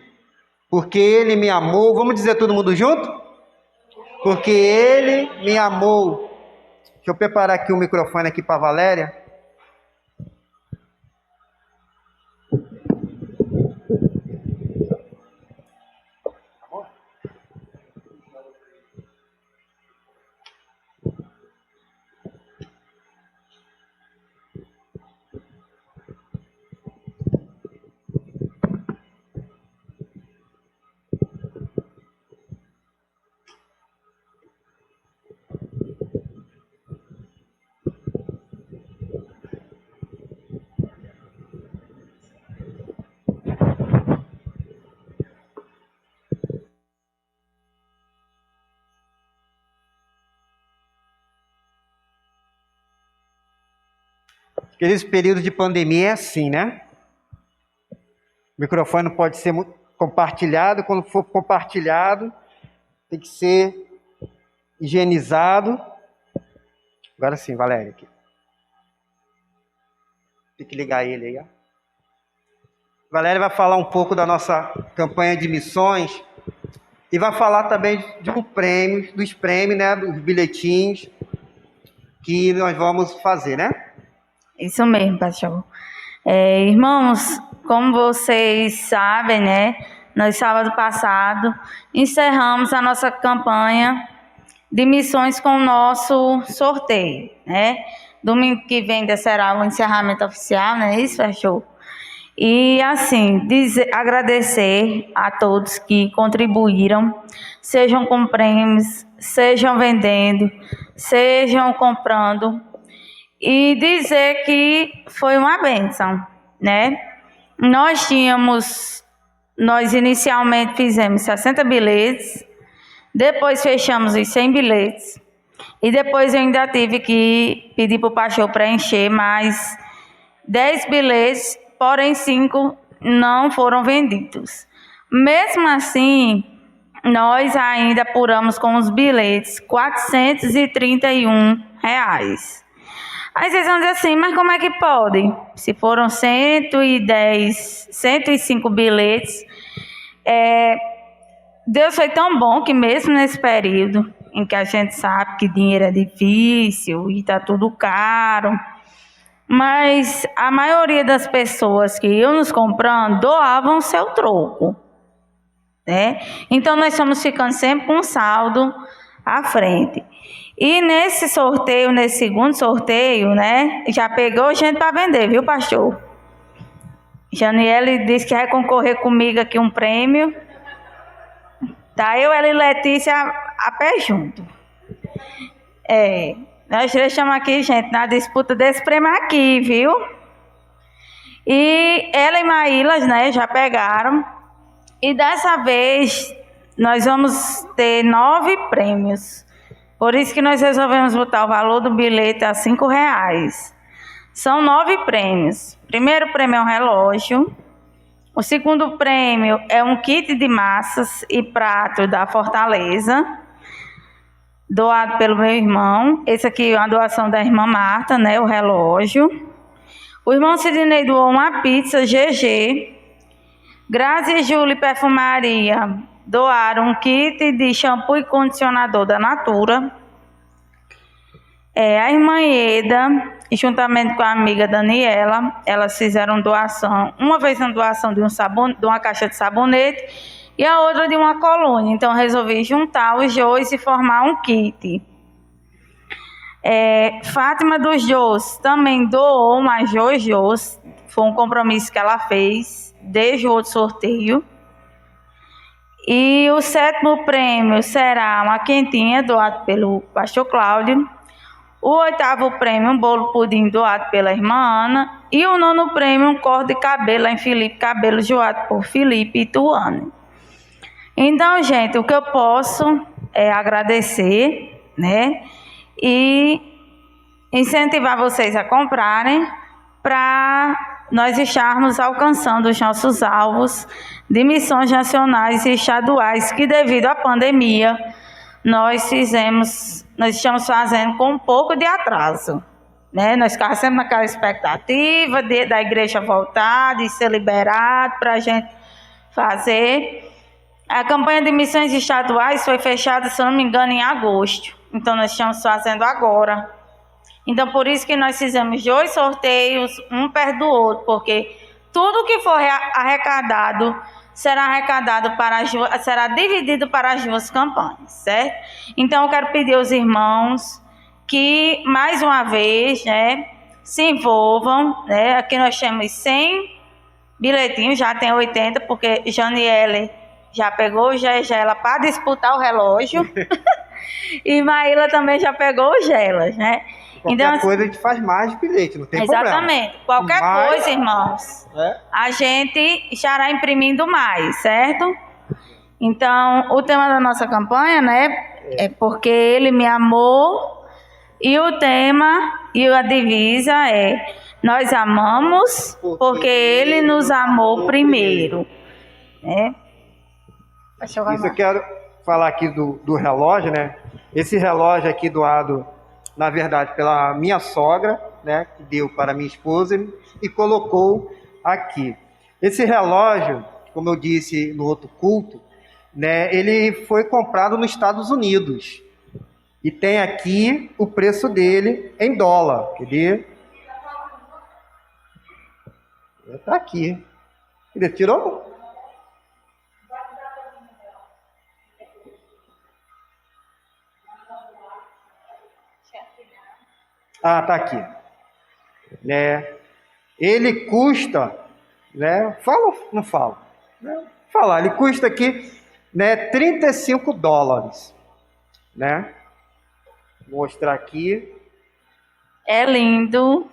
porque Ele me amou. Vamos dizer todo mundo junto? Porque Ele me amou. Deixa eu preparar aqui o microfone aqui para a Valéria. Queridos, período de pandemia é assim, né? O microfone não pode ser compartilhado. Quando for compartilhado, tem que ser higienizado. Agora sim, Valéria. Aqui. Tem que ligar ele aí, ó. Valéria vai falar um pouco da nossa campanha de missões e vai falar também de dos prêmios, né? Dos bilhetinhos que nós vamos fazer, né? Isso mesmo, pastor. Irmãos, como vocês sabem, né? Nós, sábado passado, encerramos a nossa campanha de missões com o nosso sorteio, né? Domingo que vem será o encerramento oficial, né? Isso, fechou. E assim, agradecer a todos que contribuíram, sejam com prêmios, sejam vendendo, sejam comprando, e dizer que foi uma bênção, né? Nós inicialmente fizemos 60 bilhetes, depois fechamos os 100 bilhetes, e depois eu ainda tive que pedir para o pastor preencher mais 10 bilhetes, porém 5 não foram vendidos. Mesmo assim, nós ainda apuramos com os bilhetes R$ 431. Aí vocês vão dizer assim, mas como é que pode? Se foram 105 bilhetes, Deus foi tão bom que mesmo nesse período em que a gente sabe que dinheiro é difícil e está tudo caro, mas a maioria das pessoas que iam nos comprando doavam seu troco, né? Então nós estamos ficando sempre com um saldo à frente. E nesse sorteio, nesse segundo sorteio, né, já pegou gente para vender, viu, pastor? Janiele disse que vai concorrer comigo aqui um prêmio. Tá eu, ela e Letícia a pé junto. Nós estamos aqui, gente, na disputa desse prêmio aqui, viu? E ela e Maílas, né, já pegaram. E dessa vez nós vamos ter 9 prêmios. Por isso que nós resolvemos botar o valor do bilhete a R$ 5. São 9 prêmios. O primeiro prêmio é um relógio. O segundo prêmio é um kit de massas e prato da Fortaleza, doado pelo meu irmão. Esse aqui é uma doação da irmã Marta, né, o relógio. O irmão Sidney doou uma pizza GG. Grazi e Júlia Perfumaria doaram um kit de shampoo e condicionador da Natura. A irmã Ieda, juntamente com a amiga Daniela, elas fizeram doação, uma vez uma doação de uma caixa de sabonete e a outra de uma colônia. Então resolvi juntar os dois e formar um kit. Fátima dos Jôs também doou mais 2 Jôs. Foi um compromisso que ela fez desde o outro sorteio. E o 7º prêmio será uma quentinha doado pelo pastor Cláudio. O 8º prêmio, um bolo pudim doado pela irmã Ana. E o 9º prêmio, um corte de cabelo em Felipe Cabelo, doado por Felipe e Tuane. Então, gente, o que eu posso é agradecer, né? E incentivar vocês a comprarem para nós estarmos alcançando os nossos alvos de missões nacionais e estaduais que, devido à pandemia, nós estamos fazendo com um pouco de atraso, né? Nós ficamos sempre naquela expectativa da igreja voltar, de ser liberado para a gente fazer. A campanha de missões estaduais foi fechada, se não me engano, em agosto. Então, nós estamos fazendo agora. Então, por isso que nós fizemos 2 sorteios, um perto do outro, porque tudo que for arrecadado será dividido para as 2 campanhas, certo? Então, eu quero pedir aos irmãos que, mais uma vez, né, se envolvam, né? Aqui nós temos 100 bilhetinhos, já tem 80, porque Janiele já pegou o Gegela para disputar o relógio. E Maíla também já pegou os gelas, né? Qualquer coisa a gente faz mais bilhete, não tem problema. Exatamente. Qualquer coisa, irmãos, a gente estará imprimindo mais, certo? Então, o tema da nossa campanha, né, é porque ele me amou, e o tema e a divisa é: Nós amamos porque Ele nos amou primeiro. Isso eu quero falar aqui do relógio, né? Esse relógio aqui doado, na verdade, pela minha sogra, né? Que deu para minha esposa e colocou aqui. Esse relógio, como eu disse no outro culto, né? Ele foi comprado nos Estados Unidos. E tem aqui o preço dele em dólar. Cadê? Está aqui. Ele tirou? Ah, tá aqui. Né? Ele custa, né? Fala, não fala. Né? Falar, ele custa aqui, né? 35 dólares, né? Vou mostrar aqui. É lindo.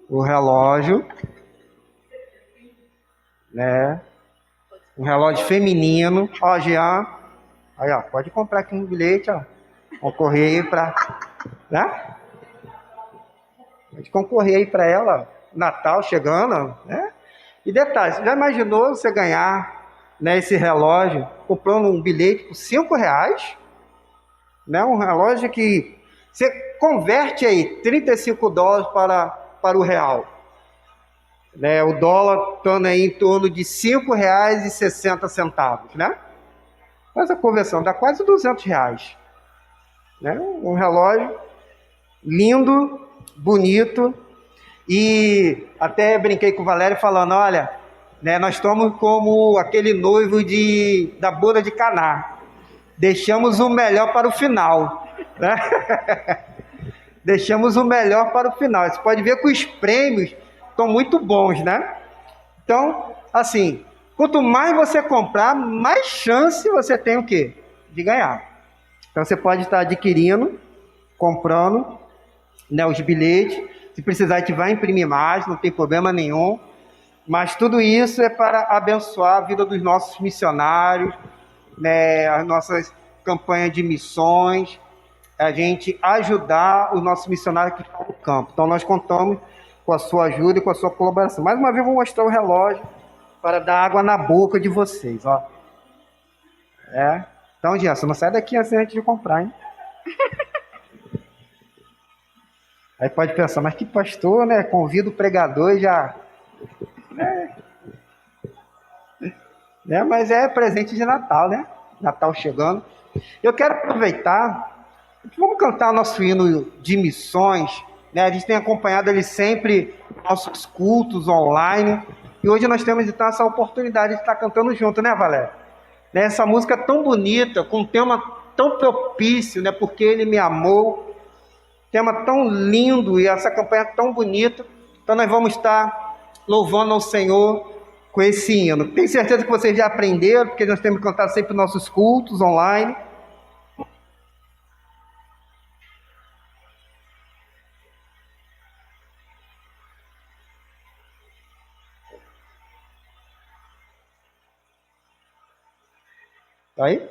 O relógio, né? Um relógio feminino. Ó, Jean. Aí, ó, pode comprar aqui um bilhete, ó. Concorrer aí para, né? Pode concorrer aí para ela, Natal chegando, né? E detalhe, você já imaginou você ganhar, né, esse relógio comprando um bilhete por R$5, né? Um relógio que você converte aí 35 dólares para o real, né? O dólar estando aí em torno de R$5,60, né? Faz a conversão, dá quase R$200, né? Um relógio lindo, bonito, e até brinquei com o Valério falando, olha, né, nós estamos como aquele noivo da boda de Caná, deixamos o melhor para o final, né? Deixamos o melhor para o final. Você pode ver que os prêmios estão muito bons, né? Então, assim, quanto mais você comprar, mais chance você tem o quê? De ganhar. Então você pode estar adquirindo, comprando, né, os bilhetes. Se precisar, a gente vai imprimir mais, não tem problema nenhum. Mas tudo isso é para abençoar a vida dos nossos missionários, né, as nossas campanhas de missões, a gente ajudar os nossos missionários que estão no campo. Então nós contamos com a sua ajuda e com a sua colaboração. Mais uma vez eu vou mostrar o relógio para dar água na boca de vocês, ó. Então, Gerson, não sai daqui assim antes de comprar, hein? Aí pode pensar, mas que pastor, né? Convida o pregador e já... né? Mas é presente de Natal, né? Natal chegando. Eu quero aproveitar, vamos cantar nosso hino de missões, né? A gente tem acompanhado ele sempre, nossos cultos online, e hoje nós temos então essa oportunidade de estar cantando junto, né, Valéria? Né? Essa música tão bonita, com um tema tão propício, né? Porque Ele me amou. Tema tão lindo e essa campanha tão bonita. Então nós vamos estar louvando ao Senhor com esse hino. Tenho certeza que vocês já aprenderam, porque nós temos que cantar sempre nossos cultos online. Tá aí?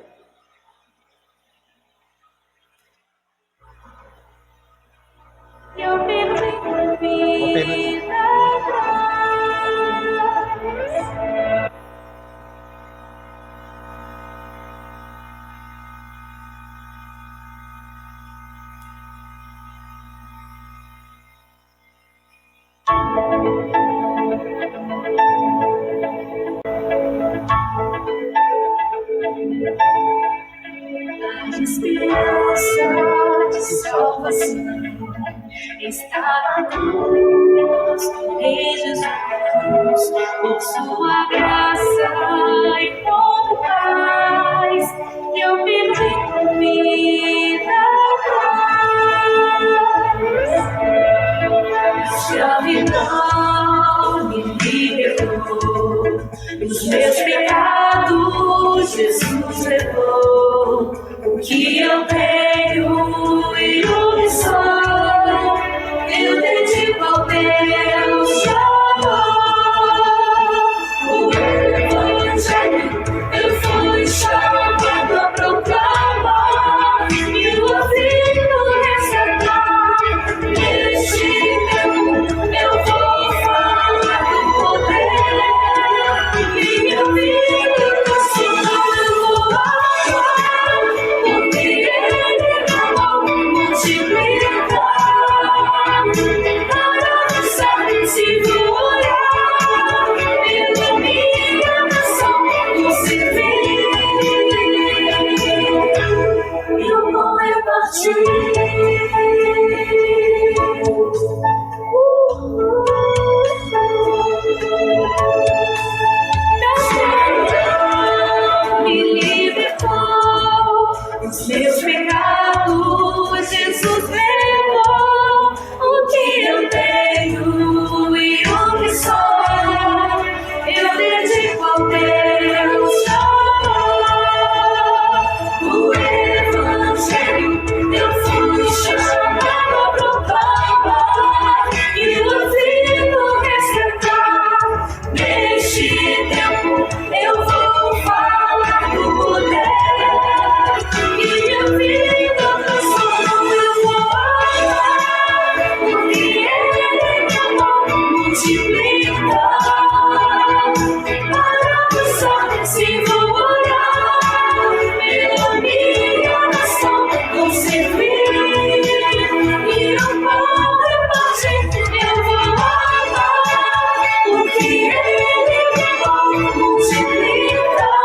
Eu perdi vida. A esperança de salvação está na cruz do Rei Jesus, por sua graça e por paz, eu perdi vida atrás. Escravidão me libertou, os meus pecados Jesus levou, o que eu tenho e o que sou, eu dedico ao Deus de amor. O Evangelho eu fui chamado a proclamar e o filho resgatar. Neste tempo eu vou Me libertou dos meus pecados, Jesus levou o que eu tenho e o que sou. Eu dedico ao Deus o Evangelho. Eu fui chamado a proclamar e o vivo respeitar. Neste tempo eu vou falar do poder que minha vida transformou. Eu vou amar porque Ele me amou, multiplicar para buscar, se vou orar pela minha nação, vou servir e eu vou repartir. Eu vou amar porque Ele me amou, multiplicar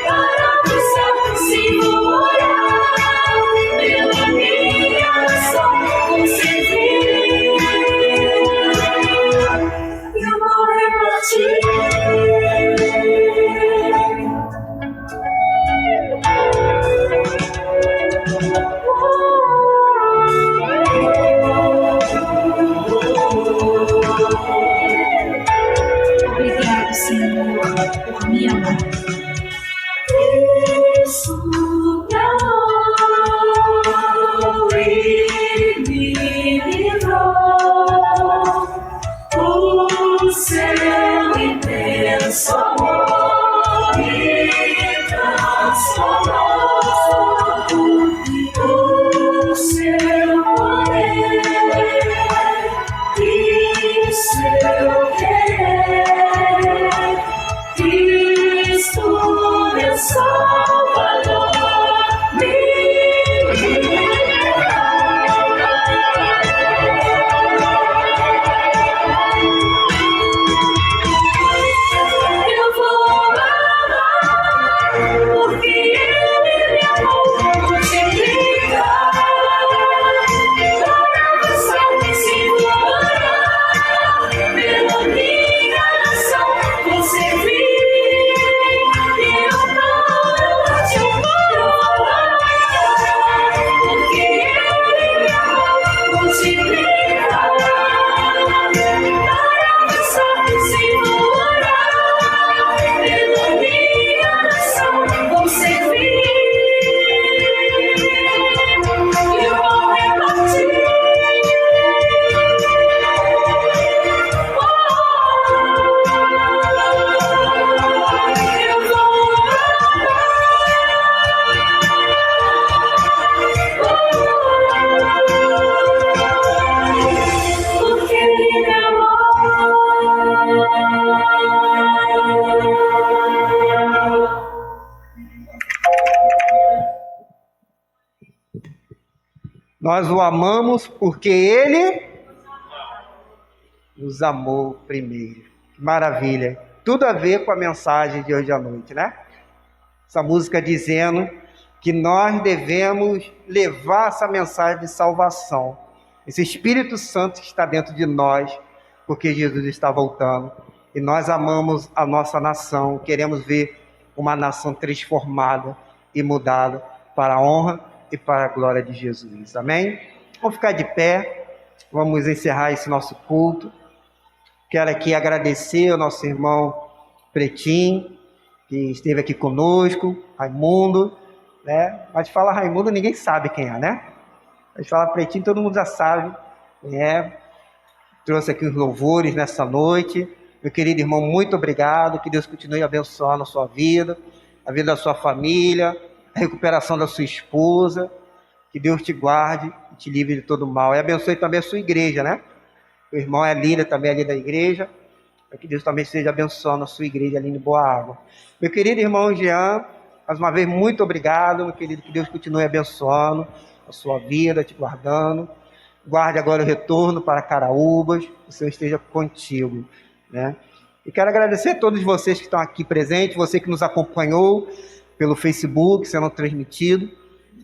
para buscar, se vou orar pela minha nação, vou servir e eu vou repartir. Obrigado, Senhor, por me amar. Isso me amou e me livrou. O seu intenso amor me transformou. O seu poder e seu querer, Cristo meu Salvador me libertou. Eu vou amar porque Ele me amou, multiplicar para buscar, se vou orar pela minha nação, vou servir e eu vou amar porque Ele me amou, multiplicar para buscar, se vou orar pela minha nação, vou servir e eu vou repartir. Eu vou porque Ele me amou. Nós o amamos porque Ele nos amou primeiro. Que maravilha. Tudo a ver com a mensagem de hoje à noite, né? Essa música dizendo que nós devemos levar essa mensagem de salvação. Esse Espírito Santo que está dentro de nós, porque Jesus está voltando. E nós amamos a nossa nação, queremos ver uma nação transformada e mudada para a honra e para a glória de Jesus. Amém? Vamos ficar de pé, vamos encerrar esse nosso culto. Quero aqui agradecer ao nosso irmão Pretinho, que esteve aqui conosco, Raimundo, né? Mas fala Raimundo, ninguém sabe quem é, né? Mas fala Pretinho, todo mundo já sabe quem é. Trouxe aqui os louvores nessa noite. Meu querido irmão, muito obrigado. Que Deus continue abençoando a sua vida, a vida da sua família, a recuperação da sua esposa. Que Deus te guarde e te livre de todo mal. E abençoe também a sua igreja, né? O irmão é líder também ali da igreja. Que Deus também esteja abençoando a sua igreja ali em Boa Água. Meu querido irmão Jean, mais uma vez, muito obrigado, meu querido. Que Deus continue abençoando a sua vida, te guardando. Guarde agora o retorno para Caraúbas, que o Senhor esteja contigo, né? E quero agradecer a todos vocês que estão aqui presentes, você que nos acompanhou pelo Facebook, sendo transmitido.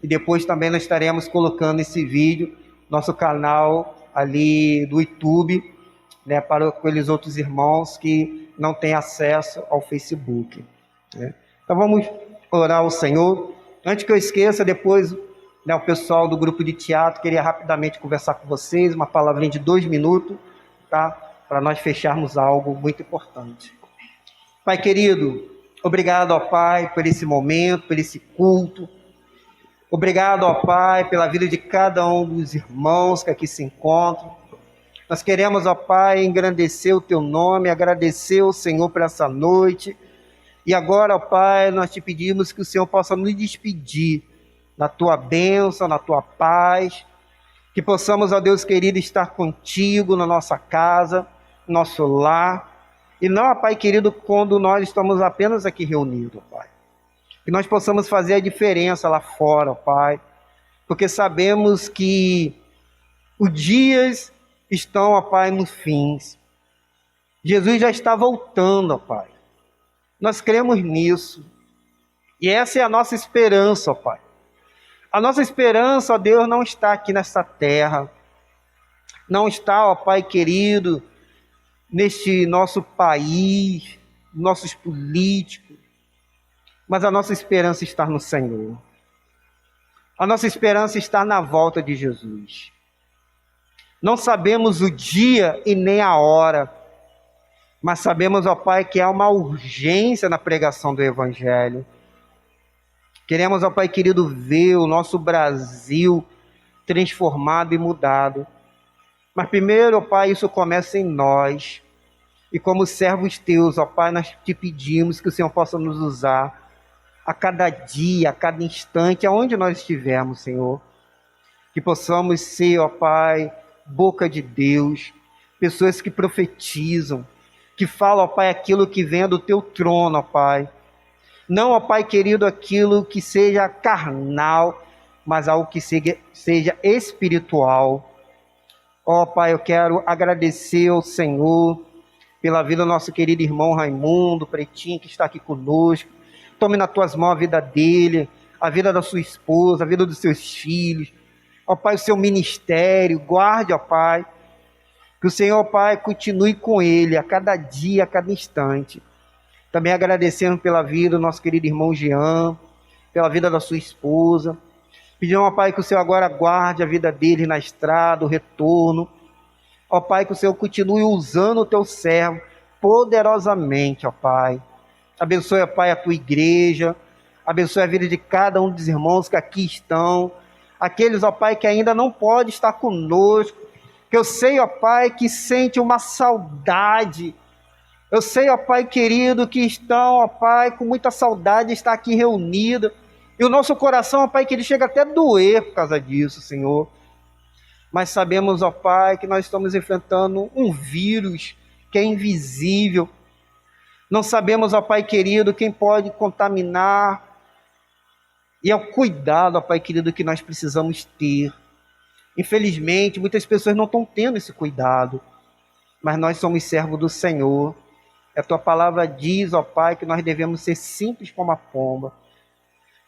E depois também nós estaremos colocando esse vídeo no nosso canal ali do YouTube, né, para aqueles outros irmãos que não têm acesso ao Facebook, né? Então vamos orar ao Senhor. Antes que eu esqueça, depois, né, o pessoal do grupo de teatro queria rapidamente conversar com vocês, uma palavrinha de 2 minutos, tá? Para nós fecharmos algo muito importante. Pai querido, obrigado, ó Pai, por esse momento, por esse culto. Obrigado, ó Pai, pela vida de cada um dos irmãos que aqui se encontram. Nós queremos, ó Pai, engrandecer o Teu nome, agradecer ao Senhor por essa noite. E agora, ó Pai, nós te pedimos que o Senhor possa nos despedir na Tua bênção, na Tua paz. Que possamos, ó Deus querido, estar contigo na nossa casa, no nosso lar. E não, ó Pai querido, quando nós estamos apenas aqui reunidos, ó Pai. Que nós possamos fazer a diferença lá fora, ó Pai. Porque sabemos que os dias estão, ó Pai, nos fins. Jesus já está voltando, ó Pai. Nós cremos nisso. E essa é a nossa esperança, ó Pai. A nossa esperança, ó Deus, não está aqui nessa terra. Não está, ó Pai querido, neste nosso país, nossos políticos. Mas a nossa esperança está no Senhor. A nossa esperança está na volta de Jesus. Não sabemos o dia e nem a hora, mas sabemos, ó Pai, que há uma urgência na pregação do Evangelho. Queremos, ó Pai querido, ver o nosso Brasil transformado e mudado. Mas primeiro, ó Pai, isso começa em nós. E como servos teus, ó Pai, nós te pedimos que o Senhor possa nos usar a cada dia, a cada instante, aonde nós estivermos, Senhor. Que possamos ser, ó Pai, boca de Deus, pessoas que profetizam, que falam, ó Pai, aquilo que vem do teu trono, ó Pai. Não, ó Pai querido, aquilo que seja carnal, mas algo que seja espiritual. Ó Pai, eu quero agradecer ao Senhor pela vida do nosso querido irmão Raimundo Pretinho, que está aqui conosco. Tome nas tuas mãos a vida dele, a vida da sua esposa, a vida dos seus filhos. Ó Pai, o seu ministério, guarde, ó Pai. Que o Senhor, ó Pai, continue com ele a cada dia, a cada instante. Também agradecendo pela vida do nosso querido irmão Jean, pela vida da sua esposa. Pedimos, ó Pai, que o Senhor agora guarde a vida dele na estrada, o retorno. Ó Pai, que o Senhor continue usando o teu servo poderosamente, ó Pai. Abençoe, ó Pai, a tua igreja. Abençoe a vida de cada um dos irmãos que aqui estão. Aqueles, ó Pai, que ainda não podem estar conosco. Que eu sei, ó Pai, que sente uma saudade. Eu sei, ó Pai querido, que estão, ó Pai, com muita saudade de estar aqui reunido. E o nosso coração, ó Pai, que ele chega até a doer por causa disso, Senhor. Mas sabemos, ó Pai, que nós estamos enfrentando um vírus que é invisível. Não sabemos, ó Pai querido, quem pode contaminar. E é o cuidado, ó Pai querido, que nós precisamos ter. Infelizmente, muitas pessoas não estão tendo esse cuidado. Mas nós somos servos do Senhor. A tua palavra diz, ó Pai, que nós devemos ser simples como a pomba.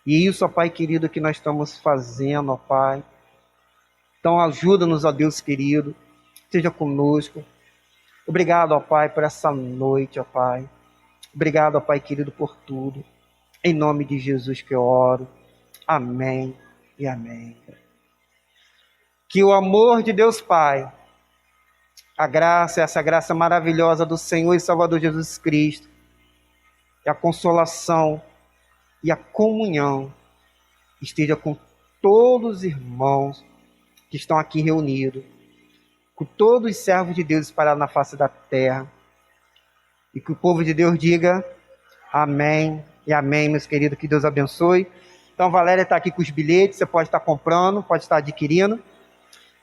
E isso, ó Pai querido, que nós estamos fazendo, ó Pai. Então ajuda-nos, ó Deus querido. Esteja conosco. Obrigado, ó Pai, por essa noite, ó Pai. Obrigado, ó Pai querido, por tudo. Em nome de Jesus que eu oro. Amém e amém. Que o amor de Deus Pai, a graça, essa graça maravilhosa do Senhor e Salvador Jesus Cristo, e a consolação e a comunhão esteja com todos os irmãos que estão aqui reunidos, com todos os servos de Deus espalhados na face da terra, e que o povo de Deus diga amém e amém, meus queridos, que Deus abençoe. Então, Valéria está aqui com os bilhetes, você pode estar comprando, pode estar adquirindo.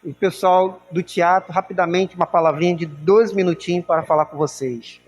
O pessoal do teatro, rapidamente, uma palavrinha de 2 minutinhos para falar com vocês.